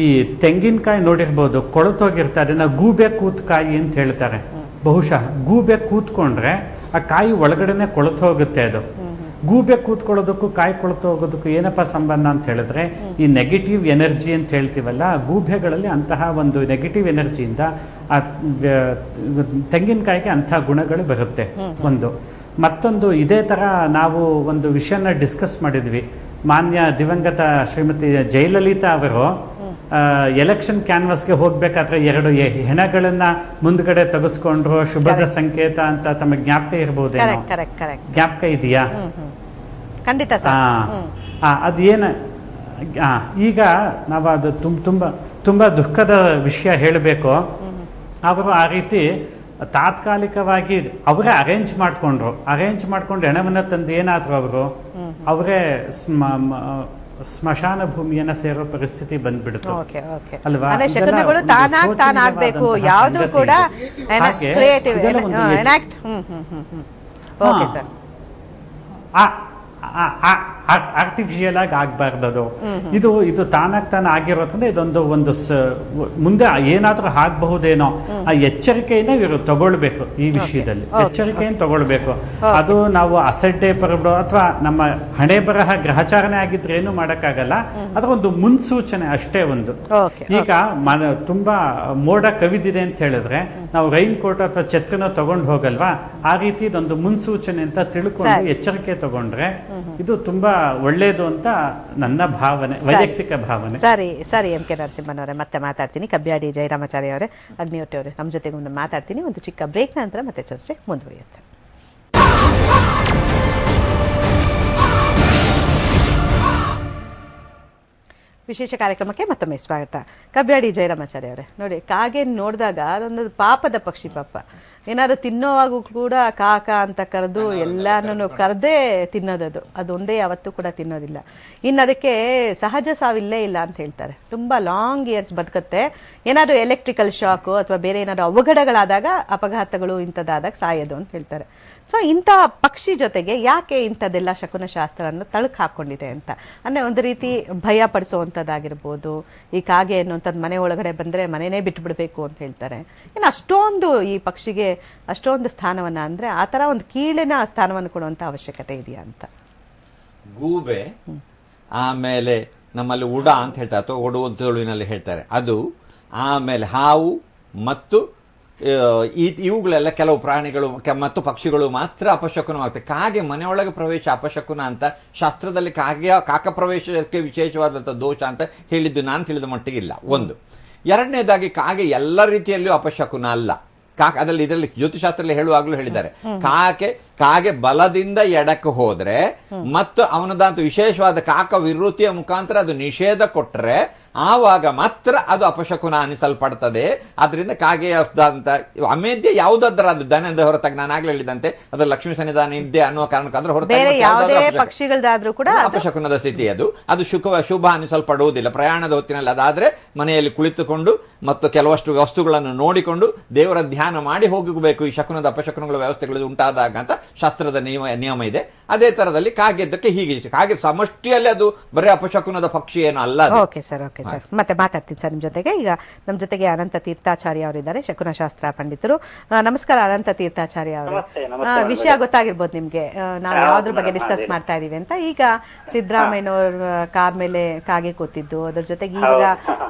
ಈ ತೆಂಗಿನಕಾಯಿ ನೋಡಿರ್ಬೋದು, ಕೊಳತೋಗಿರ್ತಾರೆ, ಅದನ್ನು ಗೂಬೆ ಕೂತ್ಕಾಯಿ ಅಂತ ಹೇಳ್ತಾರೆ. ಬಹುಶಃ ಗೂಬೆ ಕೂತ್ಕೊಂಡ್ರೆ ಆ ಕಾಯಿ ಒಳಗಡೆನೆ ಕೊಳತು ಹೋಗುತ್ತೆ. ಅದು ಗೂಬೆ ಕೂತ್ಕೊಳ್ಳೋದಕ್ಕೂ ಕಾಯಿ ಕೊಳತು ಹೋಗೋದಕ್ಕೂ ಏನಪ್ಪ ಸಂಬಂಧ ಅಂತ ಹೇಳಿದ್ರೆ, ಈ ನೆಗೆಟಿವ್ ಎನರ್ಜಿ ಅಂತ ಹೇಳ್ತೀವಲ್ಲ, ಗೂಬೆಗಳಲ್ಲಿ ಅಂತಹ ಒಂದು ನೆಗೆಟಿವ್ ಎನರ್ಜಿಯಿಂದ ಆ ತೆಂಗಿನಕಾಯಿಗೆ ಅಂತಹ ಗುಣಗಳು ಬರುತ್ತೆ. ಒಂದು ಮತ್ತೊಂದು, ಇದೇ ಥರ ನಾವು ಒಂದು ವಿಷಯನ ಡಿಸ್ಕಸ್ ಮಾಡಿದ್ವಿ. ಮಾನ್ಯ ದಿವಂಗತ ಶ್ರೀಮತಿ ಜಯಲಲಿತಾ ಅವರು ಎಲೆಕ್ಷನ್ ಕ್ಯಾನ್ವಾಸ್ಗೆ ಹೋಗ್ಬೇಕಾದ್ರೆ 2 ಹೆಣಗಳನ್ನ ಮುಂದ್ಗಡೆ ತೆಗೆಸ್ಕೊಂಡ್ರು, ಶುಭದ ಸಂಕೇತ ಅಂತ. ತಮ್ಮ ಜ್ಞಾಪಕ ಇರ್ಬೋದು, ಜ್ಞಾಪಕ ಇದೆಯಾ? ಖಂಡಿತ. ಅದೇನ, ಈಗ ನಾವು ಅದು ತುಂಬಾ ದುಃಖದ ವಿಷಯ ಹೇಳಬೇಕು. ಅವರು ಆ ರೀತಿ ತಾತ್ಕಾಲಿಕವಾಗಿ ಅವರೇ ಅರೇಂಜ್ ಮಾಡ್ಕೊಂಡು ಹೆಣವನ್ನು ತಂದು ಏನಾದ್ರು ಅವರೇ ಸ್ಮಶಾನ ಭೂಮಿಯನ್ನ ಸೇರೋ ಪರಿಸ್ಥಿತಿ ಬಂದ್ಬಿಡ್ತು ಅಲ್ವಾ? ಆರ್ಟಿಫಿಷಿಯಲ್ ಆಗಿ ಆಗ್ಬಾರ್ದು ಅದು. ಇದು ತಾನಾಗ್ ತಾನು ಆಗಿರೋದ್ರಿಂದ ಇದೊಂದು ಮುಂದೆ ಏನಾದ್ರೂ ಆಗಬಹುದೇನೋ ಆ ಎಚ್ಚರಿಕೆಯಿಂದ ಇವರು ತಗೊಳ್ಬೇಕು. ಈ ವಿಷಯದಲ್ಲಿ ಎಚ್ಚರಿಕೆಯನ್ನು ತಗೊಳ್ಬೇಕು. ಅದು ನಾವು ಅಸಡ್ಡೆ ಪರಬಿಡೋ ಅಥವಾ ನಮ್ಮ ಹಣೆ ಬರಹ ಗ್ರಹಚಾರಣೆ ಆಗಿದ್ರೆ ಏನು ಮಾಡಕ್ಕಾಗಲ್ಲ. ಅದರ ಒಂದು ಮುನ್ಸೂಚನೆ ಅಷ್ಟೇ ಒಂದು. ಈಗ ತುಂಬಾ ಮೋಡ ಕವಿದಿದೆ ಅಂತ ಹೇಳಿದ್ರೆ ನಾವು ರೈನ್ ಕೋಟ್ ಅಥವಾ ಛತ್ರಿನ ತಗೊಂಡು ಹೋಗಲ್ವಾ, ಆ ರೀತಿ ಇದೊಂದು ಮುನ್ಸೂಚನೆ ಅಂತ ತಿಳ್ಕೊಂಡು ಎಚ್ಚರಿಕೆ ತಗೊಂಡ್ರೆ ಇದು ತುಂಬಾ ಒಳ್ಳೇದು ಅಂತ ನನ್ನ ಭಾವನೆ, ವೈಯಕ್ತಿಕ ಭಾವನೆ. ಸರಿ ಎಂ ಕೆ ನರಸಿಂಹನವರೇ, ಮತ್ತೆ ಮಾತಾಡ್ತೀನಿ. ಕಬ್ಯಾಡಿ ಜಯರಾಮಾಚಾರ್ಯ ಅವರೇ, ಅಗ್ನಿಹೊಟ್ಟೆ ಅವರೇ, ನಮ್ಮ ಜೊತೆಗೆ ಮಾತಾಡ್ತೀನಿ. ಒಂದು ಚಿಕ್ಕ ಬ್ರೇಕ್ ನಂತರ ಮತ್ತೆ ಚರ್ಚೆ ಮುಂದುವರಿಯುತ್ತೆ. ವಿಶೇಷ ಕಾರ್ಯಕ್ರಮಕ್ಕೆ ಮತ್ತೊಮ್ಮೆ ಸ್ವಾಗತ. ಕಬ್ಯಾಡಿ ಜಯರಾಮಾಚಾರ್ಯ ಅವರೇ, ನೋಡಿ, ಕಾಗೆ ನೋಡಿದಾಗ ಅದೊಂದು ಪಾಪದ ಪಕ್ಷಿ. ಪಾಪ ಏನಾದ್ರು ತಿನ್ನೋವಾಗೂ ಕೂಡ ಕಾಕ ಅಂತ ಕರೆದು ಎಲ್ಲಾನು ಕರೆದೇ ತಿನ್ನೋದದು. ಅದೊಂದೇ ಯಾವತ್ತೂ ಕೂಡ ತಿನ್ನೋದಿಲ್ಲ. ಇನ್ನು ಅದಕ್ಕೆ ಸಹಜ ಸಾವಿಲ್ಲೇ ಇಲ್ಲ ಅಂತ ಹೇಳ್ತಾರೆ. ತುಂಬಾ ಲಾಂಗ್ ಇಯರ್ಸ್ ಬದುಕತ್ತೆ. ಏನಾದ್ರು ಎಲೆಕ್ಟ್ರಿಕಲ್ ಶಾಕು ಅಥವಾ ಬೇರೆ ಏನಾದ್ರು ಅವಘಡಗಳಾದಾಗ, ಅಪಘಾತಗಳು ಇಂಥದ್ದಾದಾಗ ಸಾಯೋದು ಅಂತ ಹೇಳ್ತಾರೆ. ಸೊ ಇಂಥ ಪಕ್ಷಿ ಜೊತೆಗೆ ಯಾಕೆ ಇಂಥದ್ದೆಲ್ಲ ಶಕುನ ಶಾಸ್ತ್ರವನ್ನು ತಳಕು ಹಾಕೊಂಡಿದೆ ಅಂತ ಅಂದ್ರೆ ಒಂದು ರೀತಿ ಭಯ ಪಡಿಸುವಂಥದ್ದಾಗಿರ್ಬೋದು. ಈ ಕಾಗೆ ಅನ್ನುವಂಥದ್ದು ಮನೆ ಒಳಗಡೆ ಬಂದ್ರೆ ಮನೆನೇ ಬಿಟ್ಬಿಡ್ಬೇಕು ಅಂತ ಹೇಳ್ತಾರೆ. ಇನ್ನು ಅಷ್ಟೊಂದು ಈ ಪಕ್ಷಿಗೆ ಅಷ್ಟೊಂದು ಸ್ಥಾನವನ್ನ, ಅಂದ್ರೆ ಆ ತರ ಒಂದು ಕೀಳಿನ ಸ್ಥಾನವನ್ನು ಕೊಡುವಂತ ಅವಶ್ಯಕತೆ ಇದೆಯಾ ಅಂತ. ಗೂಬೆ, ಆಮೇಲೆ ನಮ್ಮಲ್ಲಿ ಉಡ ಅಂತ ಹೇಳ್ತಾರೆ, ಅಥವಾ ಒಡು ಅಂತ ತುಳುವಿನಲ್ಲಿ ಹೇಳ್ತಾರೆ ಅದು, ಆಮೇಲೆ ಹಾವು ಮತ್ತು ಇವುಗಳೆಲ್ಲ ಕೆಲವು ಪ್ರಾಣಿಗಳು ಮತ್ತು ಪಕ್ಷಿಗಳು ಮಾತ್ರ ಅಪಶಕುನವಾಗ್ತವೆ. ಕಾಗೆ ಮನೆಯೊಳಗೆ ಪ್ರವೇಶ ಅಪಶಕುನ ಅಂತ ಶಾಸ್ತ್ರದಲ್ಲಿ ಕಾಕ ಪ್ರವೇಶಕ್ಕೆ ವಿಶೇಷವಾದಂಥ ದೋಷ ಅಂತ ಹೇಳಿದ್ದು ನಾನು ತಿಳಿದ ಮಟ್ಟಿಗಿಲ್ಲ. ಒಂದು. ಎರಡನೇದಾಗಿ ಕಾಗೆ ಎಲ್ಲ ರೀತಿಯಲ್ಲಿಯೂ ಅಪಶಕುನ ಅಲ್ಲ. ಅದರಲ್ಲಿ ಇದರಲ್ಲಿ ಜ್ಯೋತಿಷಾಸ್ತ್ರದಲ್ಲಿ ಹೇಳುವಾಗಲೂ ಹೇಳಿದ್ದಾರೆ, ಕಾಗೆ ಬಲದಿಂದ ಎಡಕ್ಕೆ ಹೋದ್ರೆ ಮತ್ತು ಅವನದಂತ ವಿಶೇಷವಾದ ಕಾಕ ವಿವೃತ್ತಿಯ ಮುಖಾಂತರ ಅದು ನಿಷೇಧ ಕೊಟ್ಟರೆ ಆವಾಗ ಮಾತ್ರ ಅದು ಅಪಶಕುನ ಅನಿಸಲ್ಪಡ್ತದೆ. ಆದ್ರಿಂದ ಕಾಗೆಯಾದಂತ ಅಮೇಧ್ಯ ಯಾವುದಾದ್ರ ಅದು ದನದ ಹೊರತಾಗಿ ನಾನು ಆಗ್ಲೇ ಹೇಳಿದಂತೆ ಅದು ಲಕ್ಷ್ಮೀ ಸನ್ನಿಧಾನ ಇದ್ದೆ ಅನ್ನೋ ಕಾರಣಕ್ಕಾದ್ರೆ ಹೊರತಾಗಿ ಕೂಡ ಅಪಶಕುನದ ಸ್ಥಿತಿ ಅದು ಶುಭ ಅನಿಸಲ್ಪಡುವುದಿಲ್ಲ. ಪ್ರಯಾಣದ ಹೊತ್ತಿನಲ್ಲಿ ಅದಾದ್ರೆ ಮನೆಯಲ್ಲಿ ಕುಳಿತುಕೊಂಡು ಮತ್ತು ಕೆಲವಷ್ಟು ವಸ್ತುಗಳನ್ನು ನೋಡಿಕೊಂಡು ದೇವರ ಧ್ಯಾನ ಮಾಡಿ ಹೋಗಬೇಕು. ಈ ಶಕುನದ ಅಪಶಕುನಗಳ ವ್ಯವಸ್ಥೆಗಳು ಉಂಟಾದಾಗ ಅಂತ ಶಾಸ್ತ್ರದ ನಿಯಮ ಇದೆ. ಅದೇ ತರದಲ್ಲಿ ಕಾಗೆದ್ದಕ್ಕೆ ಹೀಗೆ ಕಾಗೆ ಸಮಷ್ಟಿಯಲ್ಲಿ ಅದು ಬರೀ ಅಪಶಕುನದ ಪಕ್ಷಿ ಏನು ಅಲ್ಲ. ಸರ್ ಮತ್ತೆ ಮಾತಾಡ್ತೀನಿ ಸರ್ ನಿಮ್ಮ ಜೊತೆಗೆ. ಈಗ ನಮ್ಮ ಜೊತೆಗೆ ಅನಂತ ತೀರ್ಥಾಚಾರ್ಯ ಅವರಿದ್ದಾರೆ, ಶಕುನಶಾಸ್ತ್ರ ಪಂಡಿತರು. ನಮಸ್ಕಾರ ಅನಂತ ತೀರ್ಥಾಚಾರ್ಯ ಅವರು. ವಿಷಯ ಗೊತ್ತಾಗಿರ್ಬೋದು ನಿಮ್ಗೆ, ನಾವು ಯಾವ್ದ್ರ ಬಗ್ಗೆ ಡಿಸ್ಕಸ್ ಮಾಡ್ತಾ ಇದೀವಿ ಅಂತ. ಈಗ ಸಿದ್ದರಾಮಯ್ಯನವ್ರ ಕಾರ್ ಮೇಲೆ ಕಾಗೆ ಕೂತಿದ್ದು, ಅದ್ರ ಜೊತೆಗೆ ಈಗ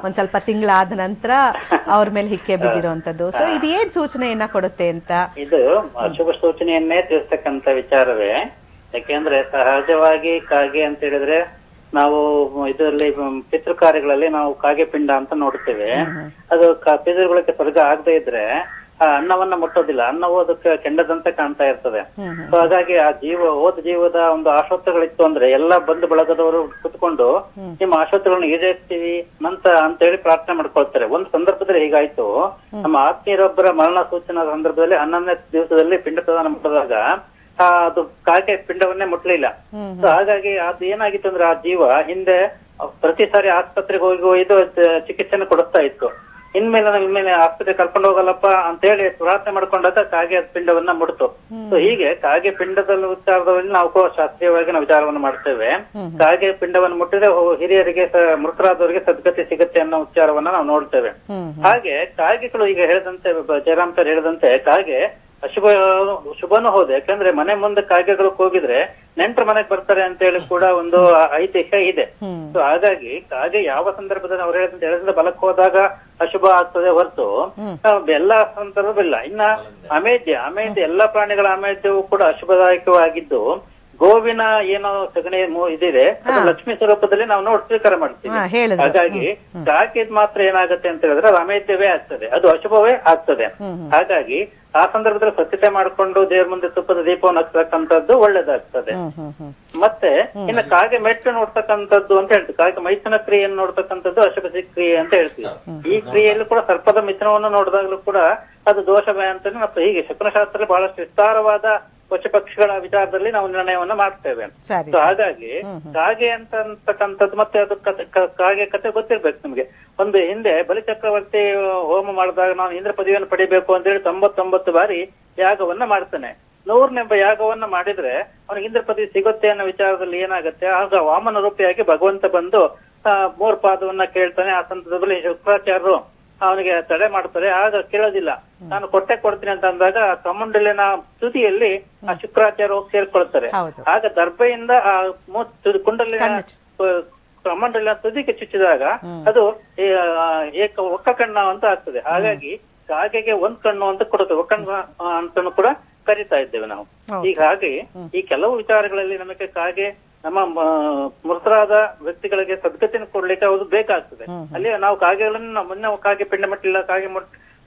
ಒಂದ್ ಸ್ವಲ್ಪ ತಿಂಗಳಾದ ನಂತರ ಅವ್ರ ಮೇಲೆ ಹಿಕ್ಕೆ ಬಿದ್ದಿರುವಂತದ್ದು. ಸೊ ಇದು ಏನ್ ಸೂಚನೆಯನ್ನ ಕೊಡುತ್ತೆ ಅಂತ? ಇದು ಅಶುಭ ಸೂಚನೆಯನ್ನೇ ತಿಳಿಸ್ತಕ್ಕಂತ ವಿಚಾರವೇ. ಯಾಕೆಂದ್ರೆ ಸಹಜವಾಗಿ ಕಾಗೆ ಅಂತ ಹೇಳಿದ್ರೆ ನಾವು ಇದರಲ್ಲಿ ಪಿತೃ ಕಾರ್ಯಗಳಲ್ಲಿ ನಾವು ಕಾಗೆ ಪಿಂಡ ಅಂತ ನೋಡ್ತೇವೆ. ಅದು ಪಿತೃಗಳಿಗೆ ಸ್ವರ್ಗ ಆಗದೆ ಇದ್ರೆ ಆ ಅನ್ನವನ್ನ ಮುಟ್ಟೋದಿಲ್ಲ. ಅನ್ನವು ಅದಕ್ಕೆ ಕೆಂಡದಂತೆ ಕಾಣ್ತಾ ಇರ್ತದೆ. ಸೊ ಹಾಗಾಗಿ ಆ ಜೀವದ ಒಂದು ಆಶೋತ್ತರಗಳಿತ್ತು ಅಂದ್ರೆ ಎಲ್ಲಾ ಬಂಧು ಬಳಗದವರು ಕುತ್ಕೊಂಡು ನಿಮ್ಮ ಆಶೋತ್ತರಗಳನ್ನು ಈಡೇರಿಸ್ತೀವಿ ಅಂತ ಹೇಳಿ ಪ್ರಾರ್ಥನೆ ಮಾಡ್ಕೊಳ್ತಾರೆ. ಒಂದು ಸಂದರ್ಭದಲ್ಲಿ ಹೀಗಾಯ್ತು. ನಮ್ಮ ಆತ್ಮೀಯರೊಬ್ಬರ ಮರಣ ಸೂಚನಾ ಸಂದರ್ಭದಲ್ಲಿ 11ನೇ ದಿವಸದಲ್ಲಿ ಪಿಂಡ ಪ್ರದಾನ ಮಾಡಿದಾಗ ಅದು ಕಾಗೆ ಪಿಂಡವನ್ನೇ ಮುಟ್ಲಿಲ್ಲ. ಸೊ ಹಾಗಾಗಿ ಅದು ಏನಾಗಿತ್ತು ಅಂದ್ರೆ ಆ ಜೀವ ಹಿಂದೆ ಪ್ರತಿ ಸಾರಿ ಆಸ್ಪತ್ರೆಗೆ ಹೋಗಿ ಚಿಕಿತ್ಸೆನ ಕೊಡಿಸ್ತಾ ಇತ್ತು. ಇನ್ಮೇಲೆ ಆಸ್ಪತ್ರೆ ಕರ್ಕೊಂಡು ಹೋಗಲ್ಲಪ್ಪ ಅಂತ ಹೇಳಿ ಪ್ರಾರ್ಥನೆ ಮಾಡ್ಕೊಂಡಾಗ ಕಾಗೆ ಪಿಂಡವನ್ನ ಮುಡ್ತು. ಸೊ ಹೀಗೆ ಕಾಗೆ ಪಿಂಡದ ವಿಚಾರದಲ್ಲಿ ನಾವು ಕೂಡ ಶಾಸ್ತ್ರೀಯವಾಗಿ ನಾವು ವಿಚಾರವನ್ನು ಮಾಡ್ತೇವೆ. ಕಾಗೆ ಪಿಂಡವನ್ನು ಮುಟ್ಟಿದ್ರೆ ಹಿರಿಯರಿಗೆ ಮೃತರಾದವರಿಗೆ ಸದ್ಗತಿ ಸಿಗುತ್ತೆ ಅನ್ನೋ ವಿಚಾರವನ್ನ ನಾವು ನೋಡ್ತೇವೆ. ಹಾಗೆ ಕಾಗೆಗಳು ಈಗ ಹೇಳಿದಂತೆ ಜಯರಾಮ್ ಸರ್ ಹೇಳಿದಂತೆ ಕಾಗೆ ಶುಭನೂ ಹೌದು. ಯಾಕಂದ್ರೆ ಮನೆ ಮುಂದೆ ಕಾಗೆಗಳು ಹೋಗಿದ್ರೆ ನೆಂಟರು ಮನೆಗೆ ಬರ್ತಾರೆ ಅಂತ ಹೇಳಿ ಕೂಡ ಒಂದು ಐತಿಹ್ಯ ಇದೆ. ಸೊ ಹಾಗಾಗಿ ಕಾಗೆ ಯಾವ ಸಂದರ್ಭದಲ್ಲಿ ಅವ್ರು ಹೇಳಿದ್ರೆ ಬಲಕ್ಕೆ ಹೋದಾಗ ಅಶುಭ ಆಗ್ತದೆ ಹೊರತು ಎಲ್ಲಾ ಸಂದರ್ಭವಿಲ್ಲ. ಇನ್ನ ಅಮೇಧ್ಯ ಎಲ್ಲಾ ಪ್ರಾಣಿಗಳ ಅಮೇಧ್ಯವು ಕೂಡ ಅಶುಭದಾಯಕವಾಗಿದ್ದು ಗೋವಿನ ಏನೋ ಸಗಣಿ ಇದಿದೆ ಅದು ಲಕ್ಷ್ಮೀ ಸ್ವರೂಪದಲ್ಲಿ ನಾವು ಸ್ವೀಕಾರ ಮಾಡ್ತೀವಿ. ಹಾಗಾಗಿ ಕಾಗೆ ಮಾತ್ರ ಏನಾಗುತ್ತೆ ಅಂತ ಹೇಳಿದ್ರೆ ಅದು ಅಮೇಧ್ಯವೇ ಆಗ್ತದೆ, ಅದು ಅಶುಭವೇ ಆಗ್ತದೆ. ಹಾಗಾಗಿ ಆ ಸಂದರ್ಭದಲ್ಲಿ ಸ್ವಚ್ಛತೆ ಮಾಡಿಕೊಂಡು ದೇವ್ರ ಮುಂದೆ ತುಪ್ಪದ ದೀಪವನ್ನು ಹಚ್ಚತಕ್ಕಂಥದ್ದು ಒಳ್ಳೇದಾಗ್ತದೆ. ಮತ್ತೆ ಇನ್ನು ಕಾಗೆ ಮೆಟ್ಟು ನೋಡ್ತಕ್ಕಂಥದ್ದು ಅಂತ ಹೇಳ್ತೀವಿ. ಕಾಗೆ ಮೈಥುನ ಕ್ರಿಯೆಯನ್ನು ನೋಡ್ತಕ್ಕಂಥದ್ದು ಅಶುಭ ಕ್ರಿಯೆ ಅಂತ ಹೇಳ್ತೀವಿ. ಈ ಕ್ರಿಯೆಯಲ್ಲಿ ಕೂಡ ಸರ್ಪದ ಮಿಥುನವನ್ನು ನೋಡಿದಾಗಲೂ ಕೂಡ ಅದು ದೋಷವೇ ಅಂತಾನೆ ಮತ್ತು ಹೀಗೆ ಶಕುನಶಾಸ್ತ್ರದಲ್ಲಿ ಬಹಳಷ್ಟು ವಿಸ್ತಾರವಾದ ಪಶು ಪಕ್ಷಿಗಳ ವಿಚಾರದಲ್ಲಿ ನಾವು ನಿರ್ಣಯವನ್ನ ಮಾಡ್ತೇವೆ. ಸೊ ಹಾಗಾಗಿ ಕಾಗೆ ಅಂತಕ್ಕಂಥದ್ದು ಮತ್ತೆ ಅದು ಕಾಗೆ ಕತೆ ಗೊತ್ತಿರ್ಬೇಕು ನಿಮ್ಗೆ. ಒಂದು ಹಿಂದೆ ಬಲಿಚಕ್ರವರ್ತಿ ಹೋಮ ಮಾಡಿದಾಗ ನಾವು ಇಂದ್ರ ಪದವಿಯನ್ನು ಪಡಿಬೇಕು ಅಂತ ಹೇಳಿ 99 ಬಾರಿ ಯಾಗವನ್ನ ಮಾಡ್ತಾನೆ. 100ನೇ ಯಾಗವನ್ನ ಮಾಡಿದ್ರೆ ಅವನಿಗೆ ಇಂದ್ರ ಪದವಿ ಸಿಗುತ್ತೆ ಅನ್ನೋ ವಿಚಾರದಲ್ಲಿ ಏನಾಗುತ್ತೆ, ಆಗ ವಾಮನ ರೂಪಿಯಾಗಿ ಭಗವಂತ ಬಂದು 3 ಪಾದವನ್ನ ಕೇಳ್ತಾನೆ. ಆ ಸಂದರ್ಭದಲ್ಲಿ ಶುಕ್ರಾಚಾರ್ಯರು ಅವನಿಗೆ ತಡೆ ಮಾಡ್ತಾರೆ. ಆಗ ಕೇಳೋದಿಲ್ಲ, ನಾನು ಕೊಡ್ತೀನಿ ಅಂತ ಅಂದಾಗ ಕಮಂಡಲಿನ ತುದಿಯಲ್ಲಿ ಆ ಶುಕ್ರಾಚಾರ್ಯ ಹೋಗಿ ಸೇರ್ಕೊಳ್ತಾರೆ. ಆಗ ದರ್ಭೆಯಿಂದ ಆ ಕುಂಡಲಿನ ಕಮಂಡಲಿನ ತುದಿಗೆ ಚುಚ್ಚಿದಾಗ ಅದು ಒಕ್ಕ ಕಣ್ಣ ಅಂತ ಆಗ್ತದೆ. ಹಾಗಾಗಿ ಕಾಗೆಗೆ 1 ಕಣ್ಣು ಅಂತ ಕೊಡುತ್ತೆ, ಒಕ್ಕಣ್ಣ ಅಂತಾನು ಕೂಡ ಕರಿತಾ ಇದ್ದೇವೆ ನಾವು. ಹೀಗಾಗಿ ಈ ಕೆಲವು ವಿಚಾರಗಳಲ್ಲಿ ನಮಗೆ ಕಾಗೆ ನಮ್ಮ ಮೃತರಾದ ವ್ಯಕ್ತಿಗಳಿಗೆ ಸದ್ಗತಿಯನ್ನು ಕೊಡ್ಲಿಕ್ಕೆ ಅದು ಬೇಕಾಗ್ತದೆ. ಅಲ್ಲಿ ನಾವು ಕಾಗೆಗಳನ್ನು ಮೊನ್ನೆ ಕಾಗೆ ಪಿಂಡ ಮಟ್ಟಿಲ್ಲ, ಕಾಗೆ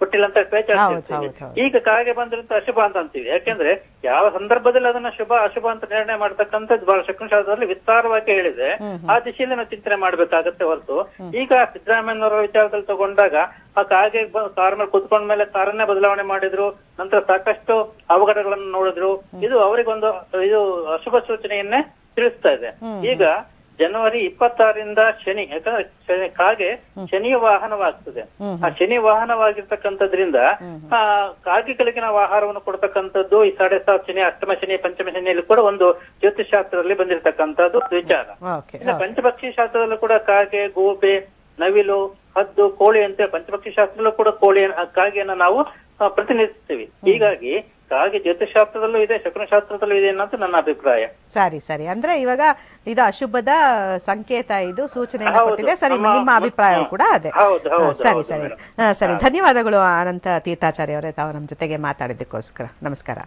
ಕೊಟ್ಟಿಲ್ಲ ಅಂತ ಪೇಚಾಡ್ತಿರ್ತೀವಿ. ಈಗ ಕಾಗೆ ಬಂದ್ರಿಂದ ಅಶುಭ ಅಂತ ಅಂತೀವಿ. ಯಾಕೆಂದ್ರೆ ಯಾವ ಸಂದರ್ಭದಲ್ಲಿ ಅದನ್ನ ಶುಭ ಅಶುಭ ಅಂತ ನಿರ್ಣಯ ಮಾಡ್ತಕ್ಕಂಥದ್ದು ಬಹಳ ಶಕುನಶಾಸ್ತ್ರದಲ್ಲಿ ವಿಸ್ತಾರವಾಗಿ ಹೇಳಿದೆ. ಆ ದಿಶೆಯಲ್ಲಿ ನಾವು ಚಿಂತನೆ ಮಾಡ್ಬೇಕಾಗತ್ತೆ ಹೊರತು ಈಗ ಸಿದ್ದರಾಮಯ್ಯನವರ ವಿಚಾರದಲ್ಲಿ ತಗೊಂಡಾಗ ಆ ಕಾಗೆ ಕಾರ್ ಮೇಲೆ ಕುತ್ಕೊಂಡ್ಮೇಲೆ ಕಾರನ್ನೇ ಬದಲಾವಣೆ ಮಾಡಿದ್ರು, ನಂತರ ಸಾಕಷ್ಟು ಅವಘಡಗಳನ್ನು ನೋಡಿದ್ರು. ಇದು ಅವರಿಗೊಂದು ಇದು ಅಶುಭ ಸೂಚನೆಯನ್ನೇ ತಿಳಿಸ್ತಾ ಇದೆ. ಈಗ ಜನವರಿ 26ರಿಂದ ಶನಿ, ಯಾಕಂದ್ರೆ ಕಾಗೆ ಶನಿಯ ವಾಹನವಾಗ್ತದೆ. ಆ ಶನಿ ವಾಹನವಾಗಿರ್ತಕ್ಕಂಥದ್ರಿಂದ ಕಾಗೆಗಳಿಗೆ ನಾವು ಆಹಾರವನ್ನು ಕೊಡ್ತಕ್ಕಂಥದ್ದು ಈ 7.5 ಶನಿ, ಅಷ್ಟಮ ಶನಿ, ಪಂಚಮ ಶನಿಯಲ್ಲಿ ಕೂಡ ಒಂದು ಜ್ಯೋತಿಷ್ ಶಾಸ್ತ್ರದಲ್ಲಿ ಬಂದಿರತಕ್ಕಂಥದ್ದು ವಿಚಾರ. ಇನ್ನು ಪಂಚಪಕ್ಷಿ ಶಾಸ್ತ್ರದಲ್ಲೂ ಕೂಡ ಕಾಗೆ, ಗೂಬೆ, ನವಿಲು, ಹದ್ದು, ಕೋಳಿ ಅಂತ ಪಂಚಪಕ್ಷಿ ಶಾಸ್ತ್ರದಲ್ಲೂ ಕೂಡ ಕಾಗೆಯನ್ನ ನಾವು ಪ್ರತಿನಿಧಿಸ್ತೀವಿ. ಹೀಗಾಗಿ ಕಾಗೆ ಜ್ಯೋತಿಷಾಸ್ತ್ರದಲ್ಲೂ ಇದೆ, ಶಕುನಶಾಸ್ತ್ರದಲ್ಲೂ ಇದೆ ಅನ್ನೋದು ನನ್ನ ಅಭಿಪ್ರಾಯ. ಸರಿ ಅಂದ್ರೆ ಇವಾಗ ಇದು ಅಶುಭದ ಸಂಕೇತ, ಇದು ಸೂಚನೆ ಕೊಟ್ಟಿದೆ. ಸರಿ, ನಿಮ್ಮ ಅಭಿಪ್ರಾಯ ಕೂಡ ಅದೇ. ಸರಿ, ಧನ್ಯವಾದಗಳು ಅನಂತ ತೀರ್ಥಾಚಾರ್ಯ ಅವರೇ, ತಾವು ನಮ್ಮ ಜೊತೆಗೆ ಮಾತಾಡಿದ್ದಕ್ಕೋಸ್ಕರ. ನಮಸ್ಕಾರ.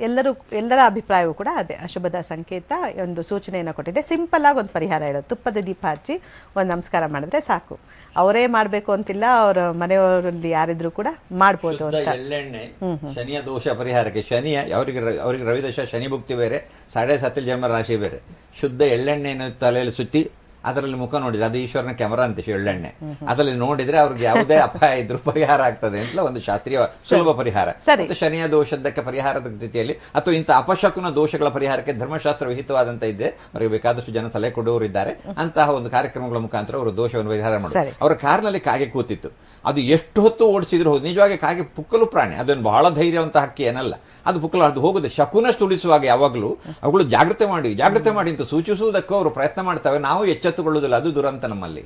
ಎಲ್ಲರ ಅಭಿಪ್ರಾಯವೂ ಕೂಡ ಅದೇ, ಅಶುಭದ ಸಂಕೇತ, ಒಂದು ಸೂಚನೆಯನ್ನು ಕೊಟ್ಟಿದೆ. ಸಿಂಪಲ್ ಆಗಿ ಒಂದು ಪರಿಹಾರ ಹೇಳೋದು, ತುಪ್ಪದ ದೀಪ ಹಚ್ಚಿ ಒಂದು ನಮಸ್ಕಾರ ಮಾಡಿದ್ರೆ ಸಾಕು. ಅವರೇ ಮಾಡ್ಬೇಕು ಅಂತಿಲ್ಲ, ಅವರ ಮನೆಯವರಲ್ಲಿ ಯಾರಿದ್ರು ಕೂಡ ಮಾಡ್ಬೋದು ಅಂತ. ಎಳ್ಳೆಣ್ಣೆ ಶನಿಯ ದೋಷ ಪರಿಹಾರಕ್ಕೆ, ಅವರಿಗೆ ರವಿದಶ ಶನಿ ಭುಕ್ತಿ ಬೇರೆ, 7.5 ಜನ್ಮ ರಾಶಿ ಬೇರೆ. ಶುದ್ಧ ಎಳ್ಳೆಣ್ಣೆಯನ್ನು ತಲೆಯಲ್ಲಿ ಸುತ್ತಿ ಅದರಲ್ಲಿ ಮುಖ ನೋಡಿದ್ರೆ, ಅದು ಈಶ್ವರನ ಕ್ಯಾಮರಾ ಅಂತ ಎಳ್ಳೆಣ್ಣೆ, ಅದರಲ್ಲಿ ನೋಡಿದ್ರೆ ಅವ್ರಿಗೆ ಯಾವುದೇ ಅಪಾಯ ಇದ್ರೂ ಪರಿಹಾರ ಆಗ್ತದೆ ಅಂತ ಒಂದು ಶಾಸ್ತ್ರೀಯ ಸುಲಭ ಪರಿಹಾರ. ಶನಿಯ ದೋಷದಕ್ಕೆ ಪರಿಹಾರದ ಸ್ಥಿತಿಯಲ್ಲಿ ಅಥವಾ ಇಂಥ ಅಪಶಕುನ ದೋಷಗಳ ಪರಿಹಾರಕ್ಕೆ ಧರ್ಮಶಾಸ್ತ್ರ ವಿಹಿತವಾದಂತ ಇದೆ. ಅವರಿಗೆ ಬೇಕಾದಷ್ಟು ಜನ ಸಲಹೆ ಕೊಡುವವರಿದ್ದಾರೆ. ಅಂತಹ ಒಂದು ಕಾರ್ಯಕ್ರಮಗಳ ಮುಖಾಂತರ ಅವರು ದೋಷವನ್ನು ಪರಿಹಾರ ಮಾಡಿ. ಅವರ ಕಾರ್ನಲ್ಲಿ ಕಾಗೆ ಕೂತಿತ್ತು, ಅದು ಎಷ್ಟು ಹೊತ್ತು ಓಡಿಸಿದ್ರು ಹೋದ್. ನಿಜವಾಗಿ ಕಾಗೆ ಪುಕ್ಕಲು ಪ್ರಾಣಿ, ಅದನ್ನು ಬಹಳ ಧೈರ್ಯವಂತ ಹಕ್ಕಿ ಏನಲ್ಲ, ಅದು ಪುಕ್ಕಲು ಅದು ಹೋಗುದು. ಶಕುನ ತುಳಿಸುವಾಗ ಯಾವಾಗಲೂ ಅವುಗಳು ಜಾಗ್ರತೆ ಮಾಡಿ ಅಂತ ಸೂಚಿಸುವುದಕ್ಕೂ ಅವರು ಪ್ರಯತ್ನ ಮಾಡ್ತವೆ. ನಾವು ಎಚ್ಚೆತ್ತುಕೊಳ್ಳುವುದಿಲ್ಲ, ಅದು ದುರಂತ ನಮ್ಮಲ್ಲಿ.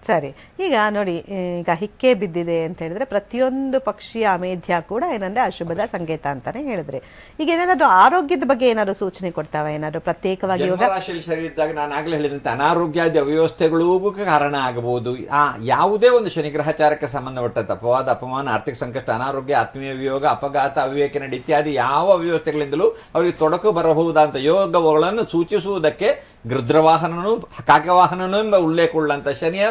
ಸರಿ, ಈಗ ನೋಡಿ, ಈಗ ಹಿಕ್ಕೆ ಬಿದ್ದಿದೆ ಅಂತ ಹೇಳಿದ್ರೆ ಪ್ರತಿಯೊಂದು ಪಕ್ಷಿಯ ಅಮೇಧ್ಯ ಕೂಡ ಏನಂದ್ರೆ ಅಶುಭದ ಸಂಕೇತ ಅಂತಾನೆ ಹೇಳಿದ್ರೆ, ಈಗ ಏನಾದ್ರು ಆರೋಗ್ಯದ ಬಗ್ಗೆ ಏನಾದ್ರು ಸೂಚನೆ ಕೊಡ್ತಾವ, ಏನಾದ್ರು ಪ್ರತ್ಯೇಕವಾಗಿ? ರಾಶಿಯಲ್ಲಿ ಸರಿ ಇದ್ದಾಗ ನಾನು ಆಗ್ಲೇ ಹೇಳಿದಂತೆ ಅನಾರೋಗ್ಯಾದಿ ಅವ್ಯವಸ್ಥೆಗಳಿಗೂ ಕಾರಣ ಆಗಬಹುದು. ಯಾವುದೇ ಒಂದು ಶನಿಗ್ರಹಚಾರಕ್ಕೆ ಸಂಬಂಧಪಟ್ಟಂತ ಅಪವಾದ, ಅಪಮಾನ, ಆರ್ಥಿಕ ಸಂಕಷ್ಟ, ಅನಾರೋಗ್ಯ, ಆತ್ಮೀಯ ವಿಯೋಗ, ಅಪಘಾತ, ಅವಿವೇಕ ನಡಿ ಇತ್ಯಾದಿ ಯಾವ ಅವ್ಯವಸ್ಥೆಗಳಿಂದಲೂ ಅವರಿಗೆ ತೊಡಕು ಬರಬಹುದಾದಂತ ಯೋಗಗಳನ್ನು ಸೂಚಿಸುವುದಕ್ಕೆ ಗೃಧ್ರವಾಹನನು, ಕಾಕವಾಹನನು ಎಂಬ ಉಲ್ಲೇಖವುಳ್ಳಂತ ಶನಿಯ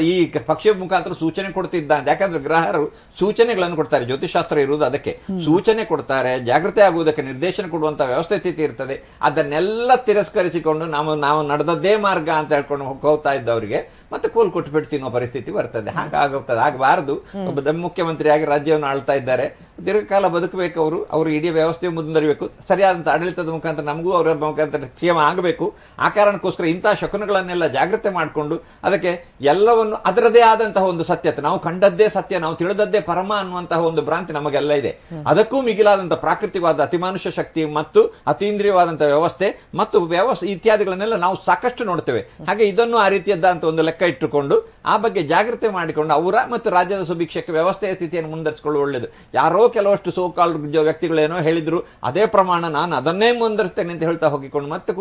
ಈ ಪಕ್ಷಿಯ ಮುಖಾಂತರ ಸೂಚನೆ ಕೊಡ್ತಿದ್ದ. ಯಾಕಂದ್ರೆ ಗ್ರಹರು ಸೂಚನೆಗಳನ್ನು ಕೊಡ್ತಾರೆ, ಜ್ಯೋತಿಷಾಸ್ತ್ರ ಇರುವುದು ಅದಕ್ಕೆ. ಸೂಚನೆ ಕೊಡ್ತಾರೆ, ಜಾಗೃತಿ ಆಗುವುದಕ್ಕೆ ನಿರ್ದೇಶನ ಕೊಡುವಂತ ವ್ಯವಸ್ಥೆ ಸ್ಥಿತಿ ಇರ್ತದೆ. ಅದನ್ನೆಲ್ಲ ತಿರಸ್ಕರಿಸಿಕೊಂಡು ನಾವು ನಡೆದದ್ದೇ ಮಾರ್ಗ ಅಂತ ಹೇಳ್ಕೊಂಡು ಹೋಗ್ತಾ ಇದ್ದವರಿಗೆ ಮತ್ತೆ ಕೋಲ್ ಕೊಟ್ಟು ಬಿಟ್ಟು ತಿನ್ನೋ ಪರಿಸ್ಥಿತಿ ಬರ್ತದೆ. ಹಾಗಾಗುತ್ತದೆ, ಆಗಬಾರದು. ಒಬ್ಬ ಮುಖ್ಯಮಂತ್ರಿಯಾಗಿ ರಾಜ್ಯವನ್ನು ಆಳ್ತಾ ಇದ್ದಾರೆ, ದೀರ್ಘಕಾಲ ಬದುಕಬೇಕು. ಅವರು ಇಡೀ ವ್ಯವಸ್ಥೆ ಮುಂದುವರಿಬೇಕು, ಸರಿಯಾದಂಥ ಆಡಳಿತದ ಮುಖಾಂತರ ನಮಗೂ ಅವರ ಮುಖಾಂತರ ಕ್ಷೇಮ ಆಗಬೇಕು. ಆ ಕಾರಣಕ್ಕೋಸ್ಕರ ಇಂತಹ ಶಕುನಗಳನ್ನೆಲ್ಲ ಜಾಗ್ರತೆ ಮಾಡಿಕೊಂಡು ಅದಕ್ಕೆ ಎಲ್ಲವನ್ನು ಅದರದೇ ಆದಂತಹ ಒಂದು ಸತ್ಯತೆ, ನಾವು ಕಂಡದ್ದೇ ಸತ್ಯ, ನಾವು ತಿಳಿದದ್ದೇ ಪರಮ ಅನ್ನುವಂತಹ ಒಂದು ಭ್ರಾಂತಿ ನಮಗೆಲ್ಲ ಇದೆ. ಅದಕ್ಕೂ ಮಿಗಿಲಾದಂತಹ ಪ್ರಾಕೃತಿಕವಾದ ಅತಿಮಾನುಷ್ಯ ಶಕ್ತಿ ಮತ್ತು ಅತೀಂದ್ರಿಯವಾದಂತಹ ವ್ಯವಸ್ಥೆ ಮತ್ತು ಇತ್ಯಾದಿಗಳನ್ನೆಲ್ಲ ನಾವು ಸಾಕಷ್ಟು ನೋಡ್ತೇವೆ. ಹಾಗೆ ಇದನ್ನು ಆ ರೀತಿಯದ್ದಂತ ಒಂದು ಲೆಕ್ಕ ಇಟ್ಟುಕೊಂಡು ಆ ಬಗ್ಗೆ ಜಾಗ್ರತೆ ಮಾಡಿಕೊಂಡು ಅವರ ಮತ್ತು ರಾಜ್ಯದ ಸುಭಿಕ್ಷಕ್ಕೆ ವ್ಯವಸ್ಥೆಯ ಸ್ಥಿತಿಯನ್ನು ಮುಂದುವರಿಸಿಕೊಳ್ಳುವ ಒಳ್ಳೆಯದು. ಯಾರೋ ಕೆಲವಷ್ಟು ಸೋಕಾಲ್ ವ್ಯಕ್ತಿಗಳೇನೋ ಹೇಳಿದ್ರು, ಅದೇ ಪ್ರಮಾಣ ನಾನು ಅದನ್ನೇ ಮುಂದುವರಿಸ್ತೇನೆ ಅಂತ ಹೇಳ್ತಾ ಹೋಗಿಕೊಂಡು ಮತ್ತೆ